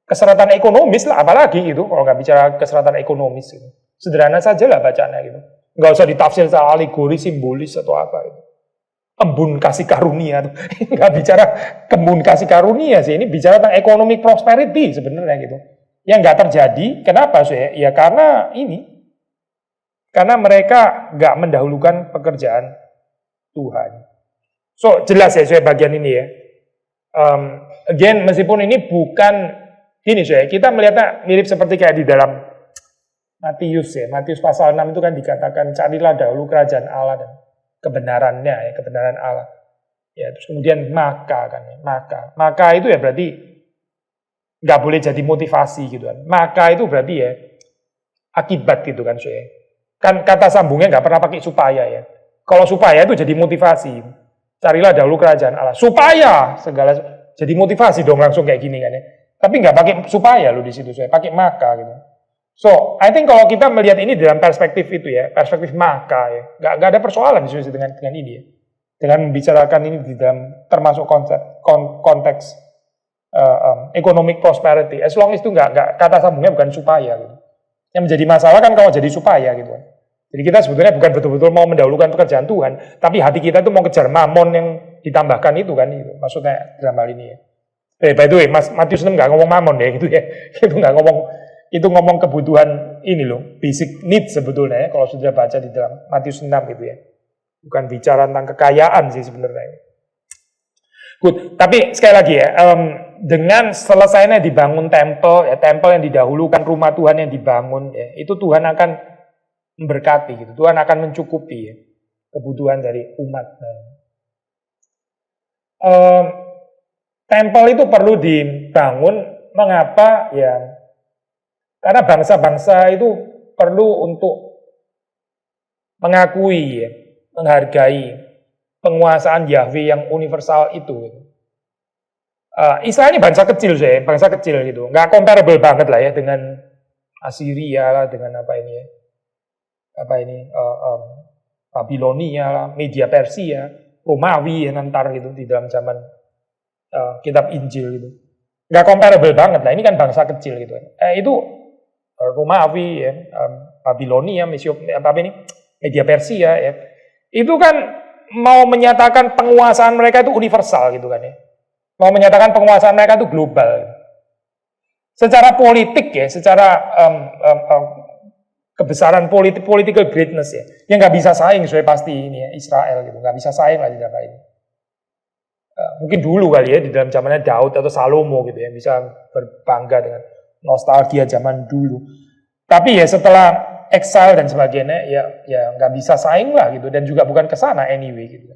keseratan ekonomis lah, apalagi gitu. Kalau nggak bicara keseratan ekonomis, gitu. Sederhana saja lah bacanya gitu. Nggak usah ditafsir secara alegori, simbolis atau apa. Gitu. Embun kasih karunia, nggak bicara kebun kasih karunia sih. Ini bicara tentang economic prosperity sebenarnya gitu. Yang nggak terjadi, kenapa sih? Ya karena ini. Karena mereka nggak mendahulukan pekerjaan Tuhan. So, jelas ya saya bagian ini ya. Again, meskipun ini bukan, gini saya, kita melihatnya mirip seperti kayak di dalam Matius ya. Matius pasal 6 itu kan dikatakan, carilah dahulu kerajaan Allah dan kebenarannya ya, kebenaran Allah. Ya, terus kemudian maka kan ya, maka itu ya berarti nggak boleh jadi motivasi gitu kan. Maka itu berarti ya akibat gitu kan saya. Kan kata sambungnya nggak pernah pakai supaya ya. Kalau supaya itu jadi motivasi. Carilah dahulu kerajaan Allah. Supaya segala jadi motivasi dong langsung kayak gini kan ya. Tapi nggak pakai supaya loh di situ saya, pakai maka gitu. So, I think kalau kita melihat ini dalam perspektif itu ya, perspektif maka ya, nggak ada persoalan di sini dengan ini ya. Dengan membicarakan ini di dalam termasuk konteks economic prosperity. As long as itu nggak kata sambungnya bukan supaya gitu. Yang menjadi masalah kan kalau jadi supaya gitu kan. Jadi kita sebetulnya bukan betul-betul mau mendahulukan pekerjaan Tuhan, tapi hati kita itu mau kejar mamon yang ditambahkan itu kan, gitu. Maksudnya dalam hal ini ya. By the way, Matius 6 nggak ngomong mamon ya gitu ya. Itu nggak ngomong, itu ngomong kebutuhan ini loh, basic need sebetulnya ya, kalau sudah baca di dalam Matius 6 gitu ya. Bukan bicara tentang kekayaan sih sebenarnya. Good, tapi sekali lagi ya, dengan selesainya dibangun tempel, ya tempel yang didahulukan, rumah Tuhan yang dibangun, ya, itu Tuhan akan memberkati, gitu. Tuhan akan mencukupi ya, kebutuhan dari umat. Tempel itu perlu dibangun, mengapa? Ya, karena bangsa-bangsa itu perlu untuk mengakui, ya, menghargai penguasaan Yahweh yang universal itu. Israel ini bangsa kecil saya, bangsa kecil gitu, nggak comparable banget lah ya dengan Assyria lah, dengan apa ini ya, Babilonia lah, Media Persia, Romawi yang nantar gitu di dalam zaman kitab Injil gitu, nggak comparable banget lah. Ini kan bangsa kecil gitu. Itu Romawi ya, Babilonia, Media Persia ya, itu kan mau menyatakan penguasaan mereka itu universal gitu kan ya. Mau menyatakan penguasaan mereka itu global. Secara politik ya, secara kebesaran political greatness ya, yang nggak bisa saing saya pasti ini ya, Israel gitu, nggak bisa saing lah di dalam ini. Mungkin dulu kali ya di dalam zamannya Daud atau Salomo gitu ya, bisa berbangga dengan nostalgia zaman dulu. Tapi ya setelah exile dan sebagainya ya nggak bisa saing lah gitu, dan juga bukan ke sana anyway gitu.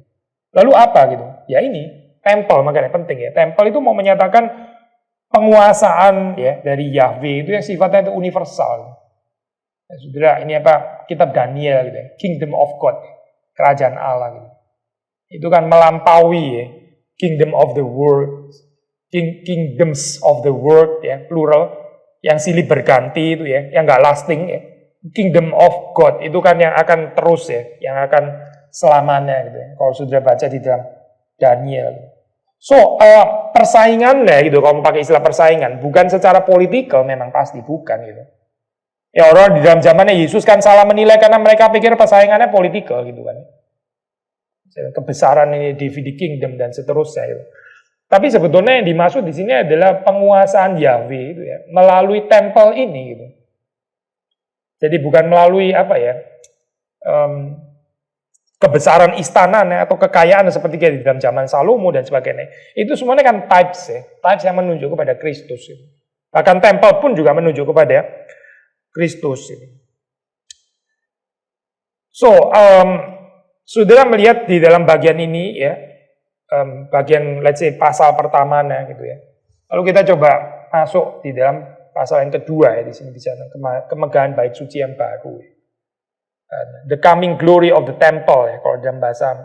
Lalu apa gitu? Ya ini tempel, makanya penting ya. Tempel itu mau menyatakan penguasaan ya dari Yahweh itu yang sifatnya itu universal. Ya, saudara, ini apa? Kitab Daniel gitu ya. Kingdom of God, kerajaan Allah gitu. Itu kan melampaui ya, kingdom of the world, kingdoms of the world ya, plural, yang silih berganti itu ya, yang nggak lasting ya. Kingdom of God itu kan yang akan terus ya, yang akan selamanya gitu ya. Kalau sudah baca di dalam Daniel. So, persaingannya gitu, kalau pakai istilah persaingan, bukan secara politikal memang pasti bukan gitu. Ya orang di dalam zamannya Yesus kan salah menilai karena mereka pikir persaingannya politikal gitu kan. Kebesaran ini Davidic Kingdom dan seterusnya gitu. Tapi sebetulnya yang dimaksud di sini adalah penguasaan Yahweh itu ya, melalui tempel ini gitu. Jadi bukan melalui apa ya, kebesaran istana atau kekayaan seperti di dalam zaman Salomo dan sebagainya. Itu semuanya kan types ya, types yang menunjuk kepada Kristus. Gitu. Bahkan tempel pun juga menunjuk kepada Kristus. So, saudara melihat di dalam bagian ini ya, bagian let's say pasal pertamanya gitu ya. Lalu kita coba masuk di dalam pasal yang kedua ya, di sini bicara kemegahan bait suci yang baru. The coming glory of the temple ya, kalau dalam bahasa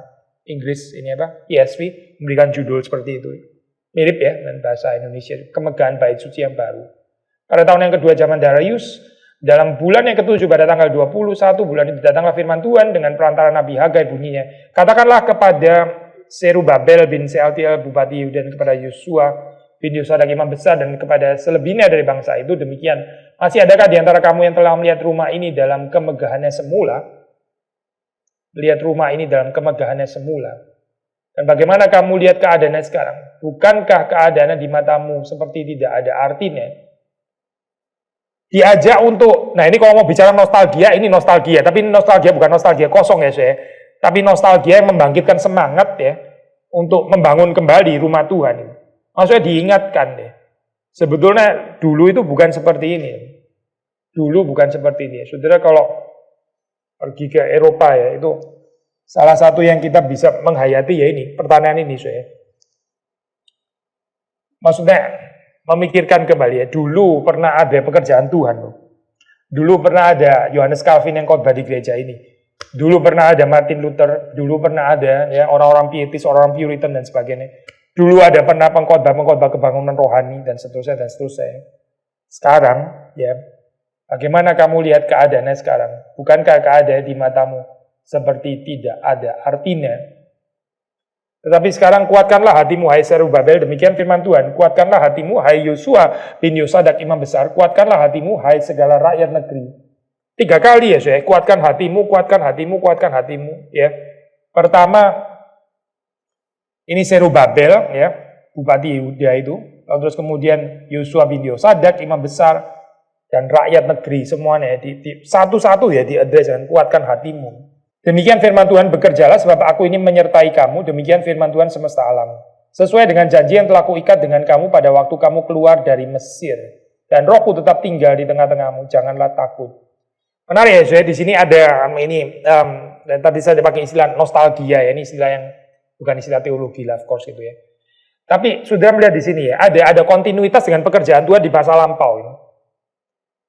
Inggris ini apa? ESV memberikan judul seperti itu. Mirip ya dengan bahasa Indonesia, kemegahan bait suci yang baru. Pada tahun yang kedua zaman Darius, dalam bulan yang ketujuh pada tanggal 21 bulan itu datanglah firman Tuhan dengan perantara Nabi Hagai bunyinya. Katakanlah kepada Serubabel bin Sealtiel bupati Yehuda dan kepada Yosua bin Yosadak imam besar dan kepada selebihnya dari bangsa itu demikian. Masih adakah di antara kamu yang telah melihat rumah ini dalam kemegahannya semula? Lihat rumah ini dalam kemegahannya semula. Dan bagaimana kamu lihat keadaannya sekarang? Bukankah keadaannya di matamu seperti tidak ada artinya? Diajak untuk, nah ini kalau mau bicara nostalgia, ini nostalgia, tapi nostalgia bukan nostalgia kosong ya saya, tapi nostalgia yang membangkitkan semangat ya, untuk membangun kembali rumah Tuhan. Maksudnya diingatkan ya, sebetulnya dulu itu bukan seperti ini, dulu bukan seperti ini. Saudara kalau pergi ke Eropa ya, itu salah satu yang kita bisa menghayati ya ini, pertanyaan ini saya. Maksudnya, memikirkan kembali ya, dulu pernah ada pekerjaan Tuhan loh. Dulu pernah ada Yohanes Calvin yang khotbah di gereja ini. Dulu pernah ada Martin Luther, dulu pernah ada ya orang-orang pietis, orang-orang Puritan dan sebagainya. Dulu ada pernah pengkhotbah kebangunan rohani dan seterusnya dan seterusnya. Sekarang ya, bagaimana kamu lihat keadaannya sekarang? Bukankah keadaan di matamu seperti tidak ada artinya? Tetapi sekarang kuatkanlah hatimu, hai Serubabel, demikian firman Tuhan. Kuatkanlah hatimu, hai Yosua bin Yosadak imam besar. Kuatkanlah hatimu, hai segala rakyat negeri. 3 kali ya saya, kuatkan hatimu, kuatkan hatimu, kuatkan hatimu. Ya, pertama ini Serubabel, ya, bupati Yehuda itu. Lalu terus kemudian Yosua bin Yosadak imam besar dan rakyat negeri semuanya. Satu-satu ya diadres dengan kuatkan hatimu. Demikian firman Tuhan, bekerjalah sebab aku ini menyertai kamu. Demikian firman Tuhan semesta alam. Sesuai dengan janji yang telah kuikat dengan kamu pada waktu kamu keluar dari Mesir. Dan rohku tetap tinggal di tengah-tengahmu. Janganlah takut. Menarik ya, saya di sini ada ini. Dan tadi saya pakai istilah nostalgia ya. Ini istilah yang bukan istilah teologi lah, of course itu ya. Tapi sudah melihat di sini ya. Ada kontinuitas dengan pekerjaan Tuhan di masa lampau ini.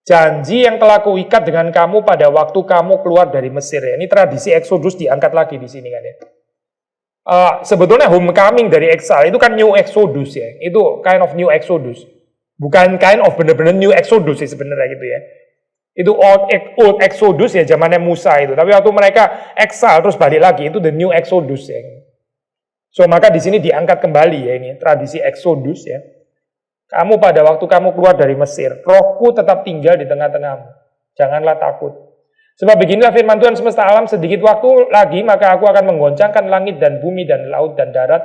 Janji yang telah kuikat dengan kamu pada waktu kamu keluar dari Mesir ya. Ini tradisi Exodus diangkat lagi di sini kan ya. Sebetulnya homecoming dari exile itu kan new Exodus ya. Itu kind of new Exodus. Bukan kind of benar-benar new Exodus sih sebenarnya gitu ya. Itu old Exodus ya zamannya Musa itu. Tapi waktu mereka exile terus balik lagi itu the new Exodus ya. So maka di sini diangkat kembali ya ini tradisi Exodus ya. Kamu pada waktu kamu keluar dari Mesir, rohku tetap tinggal di tengah-tengahmu. Janganlah takut. Sebab beginilah firman Tuhan semesta alam, sedikit waktu lagi maka aku akan menggoncangkan langit dan bumi dan laut dan darat.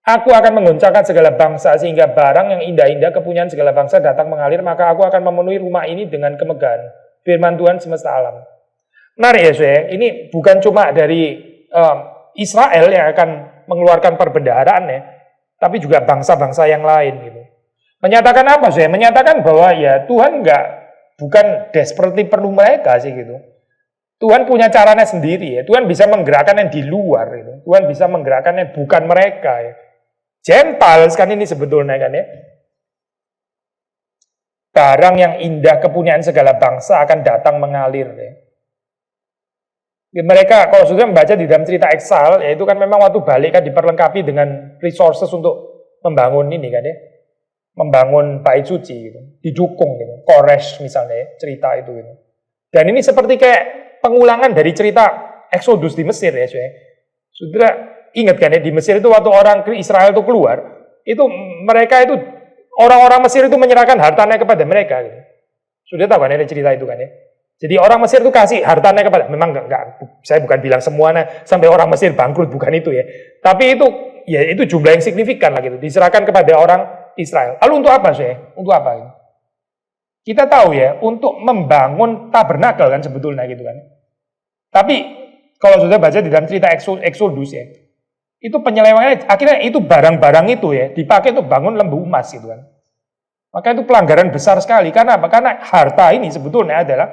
Aku akan menggoncangkan segala bangsa sehingga barang yang indah-indah kepunyaan segala bangsa datang mengalir, maka aku akan memenuhi rumah ini dengan kemegahan. Firman Tuhan semesta alam. Menarik ya saya, ini bukan cuma dari Israel yang akan mengeluarkan perbendaharaan ya, tapi juga bangsa-bangsa yang lain gitu. Menyatakan apa sih? Menyatakan bahwa ya Tuhan bukan desperately perlu mereka sih gitu. Tuhan punya caranya sendiri ya. Tuhan bisa menggerakkan yang di luar gitu. Tuhan bisa menggerakkan yang bukan mereka ya. Gentiles kan ini sebetulnya kan ya. Barang yang indah kepunyaan segala bangsa akan datang mengalir ya. Mereka kalau sudah membaca di dalam cerita Exile, ya itu kan memang waktu balik kan diperlengkapi dengan resources untuk membangun ini kan ya, membangun bait suci gitu, didukung gitu. Koresh misalnya ya, cerita itu gitu. Dan ini seperti kayak pengulangan dari cerita Exodus di Mesir ya, Saudara ingat kan ya, di Mesir itu waktu orang Israel itu keluar, itu mereka itu orang-orang Mesir itu menyerahkan hartanya kepada mereka gitu. Sudah tahu kan ya cerita itu kan ya. Jadi orang Mesir itu kasih hartanya kepada, memang enggak, saya bukan bilang semuanya sampai orang Mesir bangkrut, bukan itu ya. Tapi itu, ya itu jumlah yang signifikan lah gitu, diserahkan kepada orang Israel. Lalu untuk apa sih? Untuk apa? Kita tahu ya, untuk membangun tabernakel kan sebetulnya gitu kan. Tapi kalau sudah baca di dalam cerita Exodus ya, itu penyelewengannya, akhirnya itu barang-barang itu ya, dipakai untuk bangun lembu emas gitu kan. Maka itu pelanggaran besar sekali. Karena apa? Karena harta ini sebetulnya adalah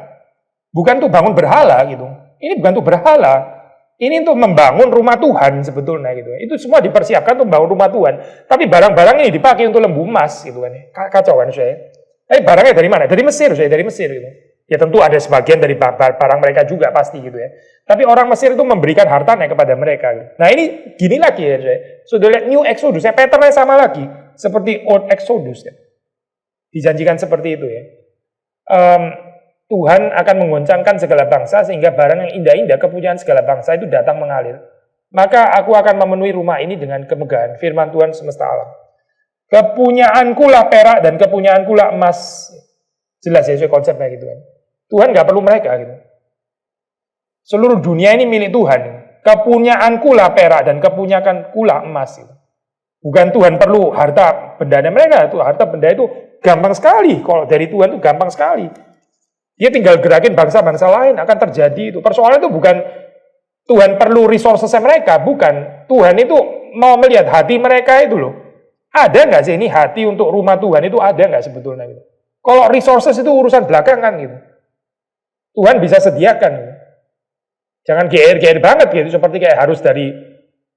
bukan untuk bangun berhala gitu. Ini bukan untuk berhala. Ini untuk membangun rumah Tuhan sebetulnya gitu. Itu semua dipersiapkan untuk membangun rumah Tuhan. Tapi barang-barang ini dipakai untuk lembu emas gitu kan. Kacau kan saya. Tapi barangnya dari mana? Dari Mesir saya, dari Mesir gitu. Ya tentu ada sebagian dari barang mereka juga pasti gitu ya. Tapi orang Mesir itu memberikan hartanya kepada mereka gitu. Nah ini gini lagi ya saya. Sudah lihat New Exodus, ya patternnya sama lagi. Seperti Old Exodus ya. Dijanjikan seperti itu ya. Tuhan akan menggoncangkan segala bangsa sehingga barang yang indah-indah kepunyaan segala bangsa itu datang mengalir. Maka aku akan memenuhi rumah ini dengan kemegahan, firman Tuhan semesta alam. Kepunyaanku lah perak dan kepunyaanku lah emas. Jelas ya konsepnya gitu kan. Tuhan nggak perlu mereka gitu. Seluruh dunia ini milik Tuhan. Kepunyaanku lah perak dan kepunyaanku lah emas. Gitu. Bukan Tuhan perlu harta bendanya mereka. Itu harta benda itu gampang sekali. Kalau dari Tuhan itu gampang sekali. Dia tinggal gerakin bangsa-bangsa lain, akan terjadi itu. Persoalan itu bukan Tuhan perlu resources mereka, bukan. Tuhan itu mau melihat hati mereka itu loh. Ada nggak sih ini hati untuk rumah Tuhan itu ada nggak sebetulnya gitu. Kalau resources itu urusan belakangan gitu. Tuhan bisa sediakan gitu. Jangan GR banget gitu, seperti kayak harus dari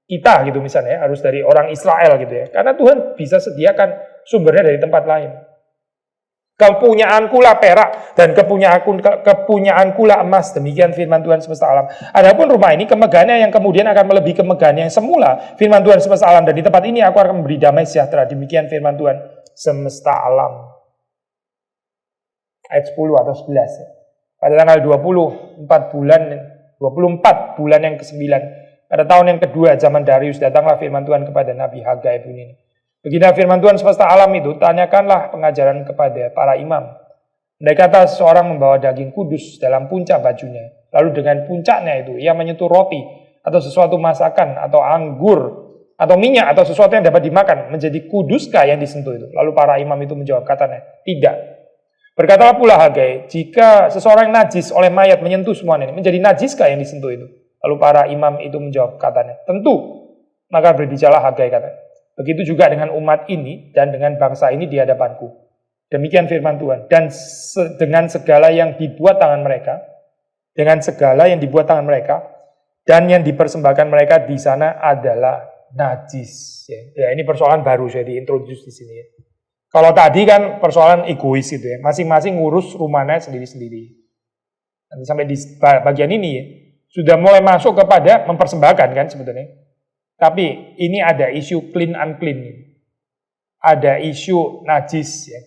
kita gitu misalnya, harus dari orang Israel gitu ya. Karena Tuhan bisa sediakan sumbernya dari tempat lain. Kepunyaanku lah perak dan kepunyaanku lah emas, demikian firman Tuhan semesta alam. Adapun rumah ini kemegahannya yang kemudian akan melebihi kemegahannya yang semula, firman Tuhan semesta alam, dan di tempat ini aku akan memberi damai sejahtera, demikian firman Tuhan semesta alam. Ayat 10 atau 11. Pada tanggal 24 bulan yang ke-9, pada tahun yang kedua zaman Darius, datanglah firman Tuhan kepada Nabi Hagai bunyi ini. Begini firman Tuhan semesta alam itu, tanyakanlah pengajaran kepada para imam. Mereka kata seorang membawa daging kudus dalam puncak bajunya. Lalu dengan puncaknya itu, ia menyentuh roti, atau sesuatu masakan, atau anggur, atau minyak, atau sesuatu yang dapat dimakan. Menjadi kuduskah yang disentuh itu? Lalu para imam itu menjawab katanya, tidak. Berkatalah pula Hagai, jika seseorang najis oleh mayat menyentuh semuanya ini, menjadi najiskah yang disentuh itu? Lalu para imam itu menjawab katanya, tentu. Maka berbicaralah Hagai katanya. Begitu juga dengan umat ini dan dengan bangsa ini di hadapanku. Demikian firman Tuhan. Dan dengan segala yang dibuat tangan mereka, dan yang dipersembahkan mereka di sana adalah najis. Ya ini persoalan baru saya diintroduce di sini. Kalau tadi kan persoalan egois itu ya, masing-masing ngurus rumahnya sendiri-sendiri. Nanti sampai di bagian ini ya, sudah mulai masuk kepada mempersembahkan kan sebetulnya. Tapi ini ada isu clean unclean. Ada isu najis ya.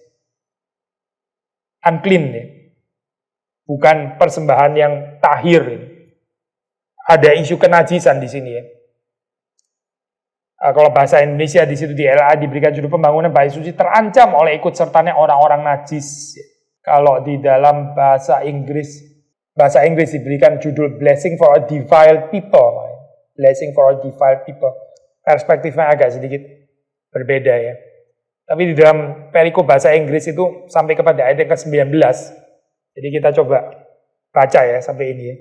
Unclean ya. Bukan persembahan yang tahir. Ya. Ada isu kenajisan di sini ya. Kalau bahasa Indonesia di situ di LA diberikan judul pembangunan bait suci terancam oleh ikut sertanya orang-orang najis. Ya. Kalau di dalam bahasa Inggris diberikan judul blessing for a defiled people. Blessing for all defiled people. Perspektifnya agak sedikit berbeda ya. Tapi di dalam perikop bahasa Inggris itu sampai kepada ayat yang ke-19. Jadi kita coba baca ya sampai ini ya.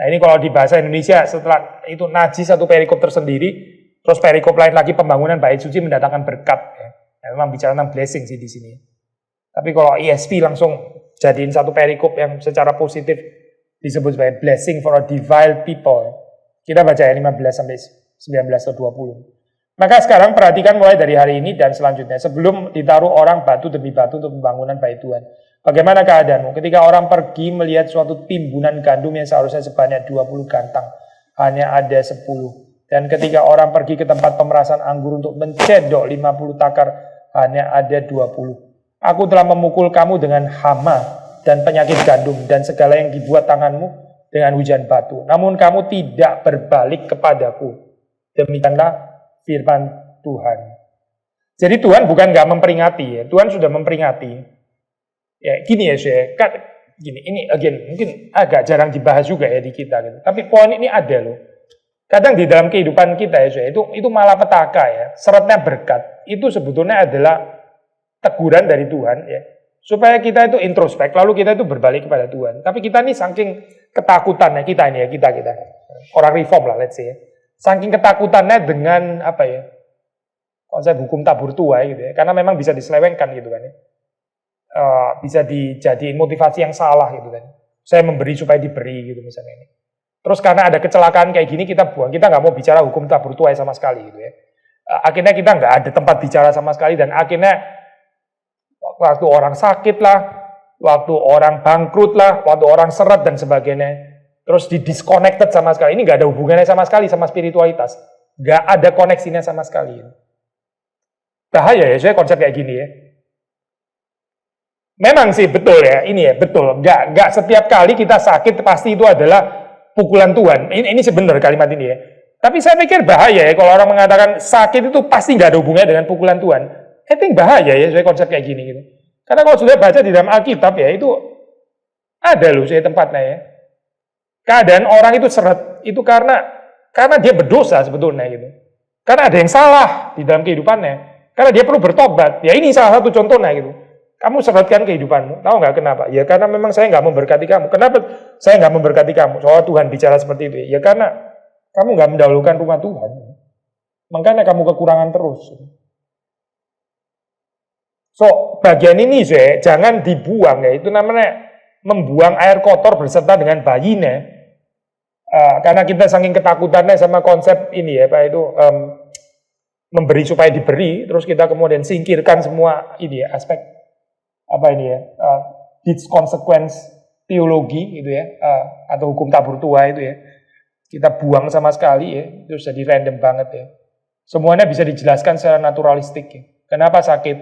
Nah ini kalau di bahasa Indonesia setelah itu najis satu perikop tersendiri, terus perikop lain lagi pembangunan bait suci mendatangkan berkat ya. Nah, memang bicara tentang blessing sih di sini. Tapi kalau ESV langsung jadiin satu perikop yang secara positif disebut sebagai blessing for a defiled people. Kita baca ya 15 sampai 19 atau 20. Maka sekarang perhatikan mulai dari hari ini dan selanjutnya. Sebelum ditaruh orang batu demi batu untuk pembangunan bait Tuhan. Bagaimana keadaanmu? Ketika orang pergi melihat suatu timbunan gandum yang seharusnya sebanyak 20 gantang, hanya ada 10. Dan ketika orang pergi ke tempat pemerasan anggur untuk mencedok 50 takar, hanya ada 20. Aku telah memukul kamu dengan hama dan penyakit gandum dan segala yang dibuat tanganmu dengan hujan batu. Namun kamu tidak berbalik kepadaku. Demikianlah firman Tuhan. Jadi Tuhan bukan nggak memperingati ya, Tuhan sudah memperingati. Ya gini ya saya, gini ini again mungkin agak jarang dibahas juga ya di kita gitu. Tapi poin ini ada loh. Kadang di dalam kehidupan kita ya saya, itu malapetaka ya, seretnya berkat. Itu sebetulnya adalah teguran dari Tuhan ya. Supaya kita itu introspek, lalu kita itu berbalik kepada Tuhan. Tapi kita ini saking ketakutannya kita ini ya, kita orang reform lah let's say ya. Saking ketakutannya dengan apa ya? Konsep hukum tabur tuai gitu ya. Karena memang bisa diselewengkan gitu kan ya. Bisa dijadiin motivasi yang salah gitu kan. Saya memberi supaya diberi gitu misalnya ini. Terus karena ada kecelakaan kayak gini kita buang, kita nggak mau bicara hukum tabur tuai sama sekali gitu ya. Akhirnya kita nggak ada tempat bicara sama sekali dan akhirnya waktu orang sakit lah, waktu orang bangkrut lah, waktu orang seret dan sebagainya, terus di disconnected sama sekali. Ini nggak ada hubungannya sama sekali sama spiritualitas, nggak ada koneksinya sama sekali. Bahaya ya saya konsep kayak gini ya. Memang sih betul ya, ini ya betul. Nggak setiap kali kita sakit pasti itu adalah pukulan Tuhan. Ini sebenarnya kalimat ini ya. Tapi saya pikir bahaya ya kalau orang mengatakan sakit itu pasti nggak ada hubungannya dengan pukulan Tuhan. I think bahaya ya saya konsep kayak gini gitu. Karena kalau sudah baca di dalam Alkitab ya itu ada loh saya tempatnya ya. Keadaan orang itu seret itu karena dia berdosa sebetulnya gitu. Karena ada yang salah di dalam kehidupannya. Karena dia perlu bertobat. Ya ini salah satu contohnya gitu. Kamu seretkan kehidupanmu. Tahu nggak kenapa? Ya karena memang saya nggak memberkati kamu. Kenapa saya nggak memberkati kamu? Soal Tuhan bicara seperti itu. Ya karena kamu nggak mendahulukan rumah Tuhan. Makanya kamu kekurangan terus. So, bagian ini saya jangan dibuang ya. Itu namanya membuang air kotor berserta dengan bayinya. Karena kita saking ketakutannya sama konsep ini ya, Pak itu memberi supaya diberi, terus kita kemudian singkirkan semua ini ya, aspek apa ini ya, consequence teologi gitu ya, atau hukum tabur tua itu ya, kita buang sama sekali ya, itu jadi random banget ya. Semuanya bisa dijelaskan secara naturalistik ya. Kenapa sakit?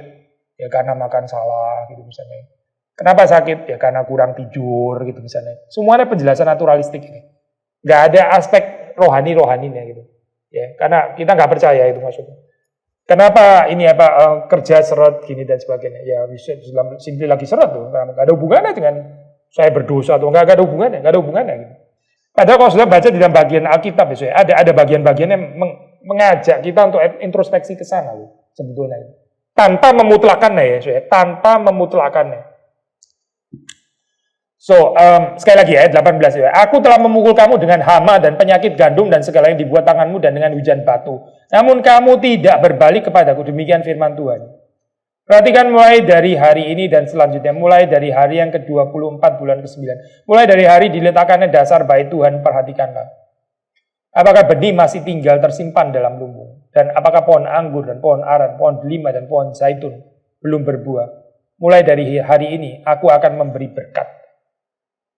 Ya karena makan salah gitu misalnya. Kenapa sakit? Ya karena kurang tidur gitu misalnya. Semuanya penjelasan naturalistik ini. Nggak ada aspek rohani-rohaninya gitu. Ya, karena kita nggak percaya itu maksudnya. Kenapa ini apa kerja seret gini dan sebagainya? Ya bisa simply lagi seret tuh, nggak ada hubungannya dengan saya berdosa atau nggak ada hubungannya gitu. Padahal kalau sudah baca di dalam bagian Alkitab ya, ada bagian-bagian yang mengajak kita untuk introspeksi ke sana sebetulnya. Tanpa memutlakannya ya, tanpa memutlakannya. So, sekali lagi ya, 18 ya. Aku telah memukul kamu dengan hama dan penyakit gandum dan segala yang dibuat tanganmu dan dengan hujan batu. Namun kamu tidak berbalik kepadaku, demikian firman Tuhan. Perhatikan mulai dari hari ini dan selanjutnya, mulai dari hari yang ke-24 bulan ke-9. Mulai dari hari diletakkannya dasar bait Tuhan, perhatikanlah. Apakah benih masih tinggal tersimpan dalam lumbung? Dan apakah pohon anggur dan pohon aren, pohon delima dan pohon zaitun belum berbuah? Mulai dari hari ini, aku akan memberi berkat.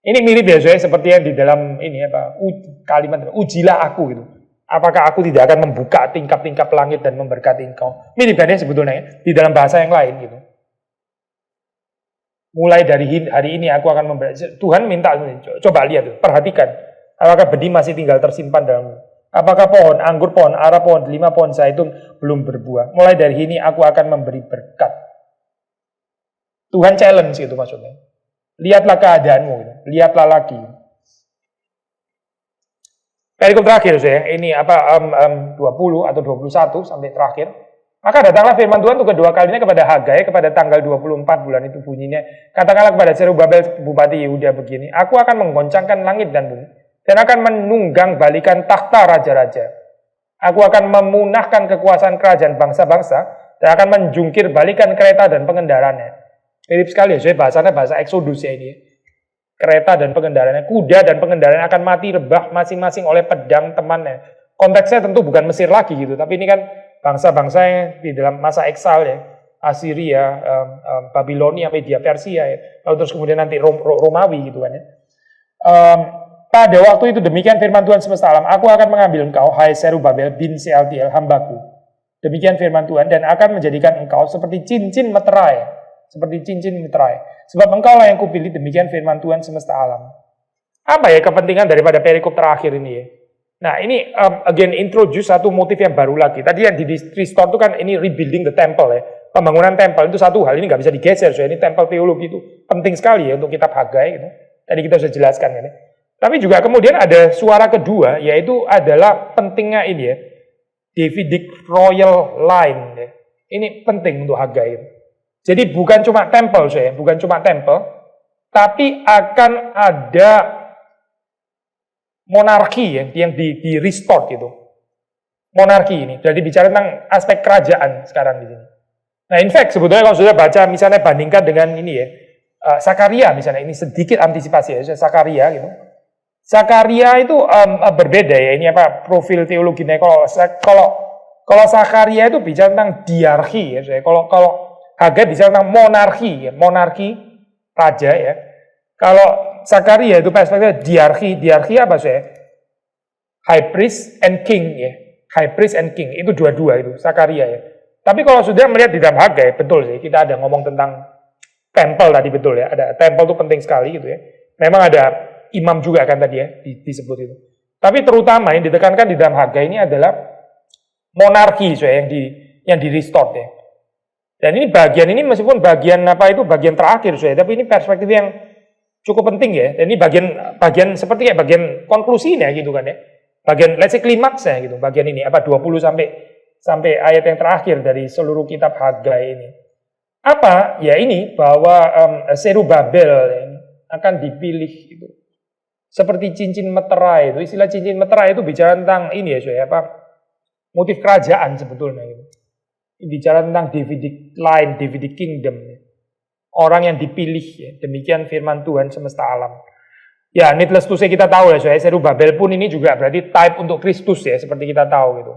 Ini mirip ya seperti yang di dalam ini apa kalimat ujilah aku gitu. Apakah aku tidak akan membuka tingkap-tingkap langit dan memberkati engkau? Mirip kan ya sebetulnya ya, di dalam bahasa yang lain gitu. Mulai dari hari ini aku akan memberkati. Tuhan minta coba lihat, perhatikan. Apakah benih masih tinggal tersimpan dalam? Apakah pohon anggur, pohon ara, pohon delima, pohon zaitun belum berbuah? Mulai dari ini aku akan memberi berkat. Tuhan challenge gitu maksudnya. Lihatlah keadaanmu, lihatlah lagi. Perikop terakhir saya, ini apa 20 atau 21 sampai terakhir. Maka datanglah firman Tuhan untuk kedua kalinya kepada Hagai kepada tanggal 24 bulan itu bunyinya. Katakanlah kepada Zerubabel bupati Yehuda begini, aku akan menggoncangkan langit dan bumi dan akan menunggang balikan takhta raja-raja. Aku akan memunahkan kekuasaan kerajaan bangsa-bangsa dan akan menjungkir balikan kereta dan pengendaranya. Mirip sekali ya, saya bahasanya bahasa Exodus ya ini. Kereta dan pengendaraannya, kuda dan pengendaraannya akan mati rebah masing-masing oleh pedang temannya. Konteksnya tentu bukan Mesir lagi gitu, tapi ini kan bangsa-bangsa yang di dalam masa eksal ya. Assyria, Babilonia, Media Persia, ya. Lalu terus kemudian nanti Romawi gitu kan ya. Pada waktu itu demikian firman Tuhan semesta alam, aku akan mengambil engkau, hai Serubabel bin Sealtiel, hambaku. Demikian firman Tuhan, dan akan menjadikan engkau seperti cincin meterai. Seperti cincin meterai. Sebab engkau lah yang kupilih, demikian firman Tuhan semesta alam. Apa ya kepentingan daripada perikop terakhir ini ya? Nah ini again introduce satu motif yang baru lagi. Tadi yang di restore itu kan ini rebuilding the temple ya. Pembangunan temple itu satu hal, ini nggak bisa digeser. So ini temple teologi itu penting sekali ya untuk kitab Hagai gitu. Tadi kita sudah jelaskan ya. Tapi juga kemudian ada suara kedua, yaitu adalah pentingnya ini ya, Davidic royal line ya. Ini penting untuk Hagai. Jadi bukan cuma temple saya, bukan cuma temple, tapi akan ada monarki ya, yang di restore gitu. Monarki ini, jadi bicara tentang aspek kerajaan sekarang di sini. Nah, in fact sebetulnya kalau sudah baca misalnya bandingkan dengan ini ya, Sakaria misalnya, ini sedikit antisipasi ya, Sakaria gitu. Sakaria itu berbeda ya, ini apa profil teologinya. Kalau Sakaria itu bicara tentang diarki ya, kalau Hagai bicara tentang monarki ya, monarki raja ya. Kalau Sakaria itu perspektifnya diarki apa sih? High priest and king ya, high priest and king itu dua-dua itu Sakaria ya. Tapi kalau sudah melihat di dalam Hagai, betul sih kita ada ngomong tentang temple tadi, betul ya, ada temple itu penting sekali gitu ya. Memang ada imam juga kan tadi ya disebut itu. Tapi terutama yang ditekankan di dalam Hagai ini adalah monarki so ya, yang di restore ya. Dan ini bagian ini meskipun bagian apa itu bagian terakhir so ya, tapi ini perspektif yang cukup penting ya. Dan ini bagian seperti kayak bagian konklusinya gitu kan ya. Bagian let's say klimaksnya gitu. Bagian ini apa 20 sampai ayat yang terakhir dari seluruh kitab Hagai ini. Apa? Ya ini bahwa Serubabel ini akan dipilih itu. Seperti cincin meterai itu, istilah cincin meterai itu bicara tentang ini ya, so ya, apa motif kerajaan sebetulnya gitu. Bicara tentang Davidic line, Davidic kingdom. Orang yang dipilih ya. Demikian firman Tuhan semesta alam. Ya, needless to say kita tahu ya, so ya, Serubabel pun ini juga berarti type untuk Kristus ya, seperti kita tahu gitu.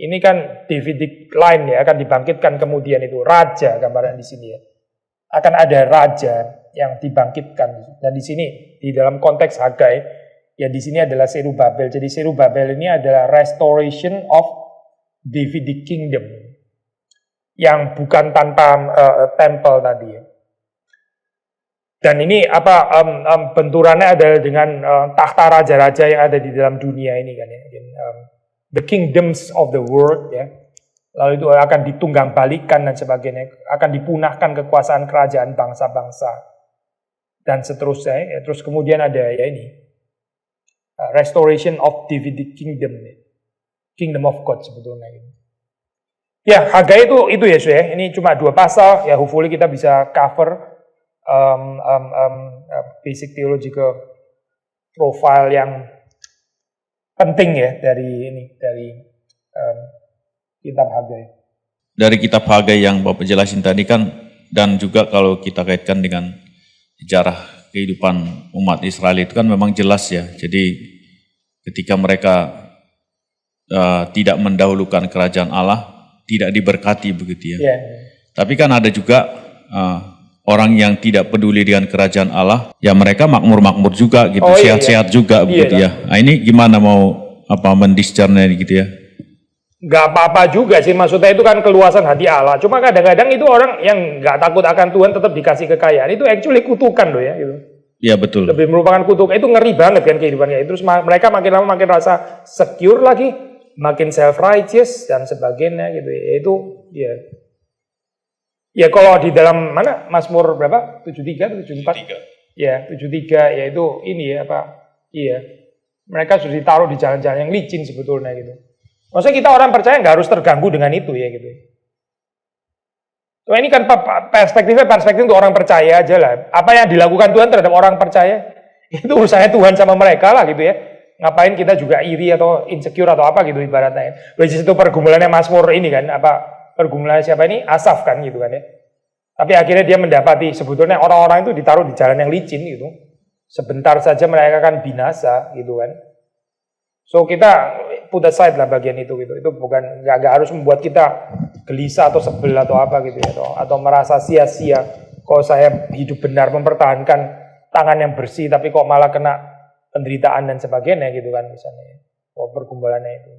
Ini kan Davidic line ya, akan dibangkitkan kemudian itu raja gambaran di sini ya. Akan ada raja yang dibangkitkan. Dan di sini di dalam konteks Hagai ya di sini adalah Serubabel. Jadi Serubabel ini adalah restoration of Davidic kingdom yang bukan tanpa temple tadi ya. Dan ini apa benturannya adalah dengan tahta raja-raja yang ada di dalam dunia ini kan ya. The kingdoms of the world ya. Lalu itu akan ditunggang balikan dan sebagainya, akan dipunahkan kekuasaan kerajaan bangsa-bangsa dan seterusnya ya. Terus kemudian ada ya ini restoration of Davidic kingdom ya. Kingdom of God sebetulnya ini. Ya, Hagai itu ya, so ya. Ini cuma 2 pasal ya, hopefully kita bisa cover basic theological profile yang penting ya dari kitab Hagai. Dari kitab Hagai yang Bapak jelasin tadi kan, dan juga kalau kita kaitkan dengan sejarah kehidupan umat Israel itu kan memang jelas ya. Jadi ketika mereka tidak mendahulukan kerajaan Allah, tidak diberkati begitu ya. Yeah. Tapi kan ada juga orang yang tidak peduli dengan kerajaan Allah, ya mereka makmur-makmur juga gitu, sehat-sehat juga begitu ya. Nah ini gimana mau mendiscernnya gitu ya? Gak apa-apa juga sih, maksudnya itu kan keluasan hati Allah. Cuma kadang-kadang itu orang yang gak takut akan Tuhan tetap dikasih kekayaan, itu actually kutukan loh ya gitu. Iya betul. Lebih merupakan kutukan, itu ngeri banget kan kehidupannya. Terus mereka makin lama makin rasa secure lagi, makin self-righteous dan sebagainya gitu ya. Itu ya. Ya kalau di dalam mana Mazmur berapa? 73 atau 74? Ya, 73 ya itu ini ya apa? Iya. Mereka sudah ditaruh di jalan-jalan yang licin sebetulnya gitu. Maksudnya kita orang percaya nggak harus terganggu dengan itu ya gitu. So, ini kan perspektif untuk orang percaya aja lah. Apa yang dilakukan Tuhan terhadap orang percaya itu urusannya Tuhan sama mereka lah gitu ya. Ngapain kita juga iri atau insecure atau apa gitu ibaratnya. Which is itu pergumulannya Mazmur ini kan, apa pergumulannya siapa ini? Asaf kan gitu kan ya. Tapi akhirnya dia mendapati sebetulnya orang-orang itu ditaruh di jalan yang licin gitu. Sebentar saja mereka akan binasa gitu kan. So kita put aside lah bagian itu gitu. Itu bukan nggak harus membuat kita gelisah atau sebel atau apa gitu ya, atau merasa sia-sia kalau saya hidup benar mempertahankan tangan yang bersih tapi kok malah kena penderitaan dan sebagainya gitu kan misalnya. Pergumulannya itu.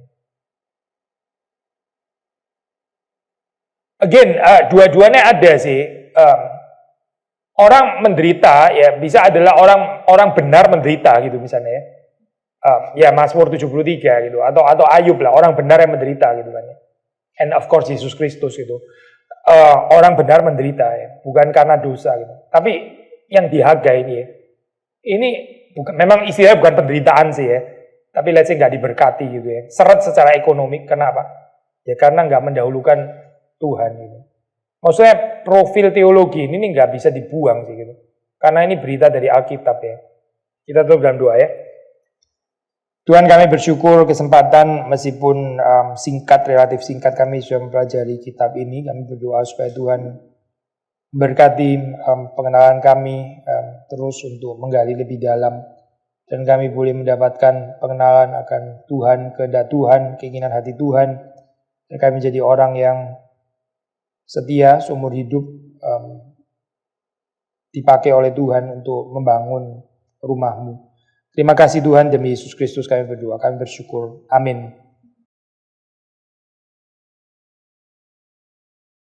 Again, dua-duanya ada sih. Orang menderita ya bisa adalah orang benar menderita gitu misalnya ya. Ya Mazmur 73 gitu atau Ayub lah, orang benar yang menderita gitu kan ya. And of course Yesus Kristus gitu. Orang benar menderita ya, bukan karena dosa gitu. Tapi yang dihargai ini bukan, memang istilahnya bukan penderitaan sih ya. Tapi let's say nggak diberkati gitu ya. Seret secara ekonomi, kenapa? Ya karena nggak mendahulukan Tuhan gitu. Maksudnya profil teologi ini nggak bisa dibuang sih gitu. Karena ini berita dari Alkitab ya. Kita tutup dalam doa ya. Tuhan, kami bersyukur kesempatan meskipun relatif singkat kami sudah mempelajari kitab ini. Kami berdoa supaya Tuhan berkati pengenalan kami terus untuk menggali lebih dalam. Dan kami boleh mendapatkan pengenalan akan Tuhan, kehendak Tuhan, keinginan hati Tuhan. Dan kami menjadi orang yang setia seumur hidup dipakai oleh Tuhan untuk membangun rumah-Mu. Terima kasih Tuhan, demi Yesus Kristus kami berdoa, kami bersyukur. Amin.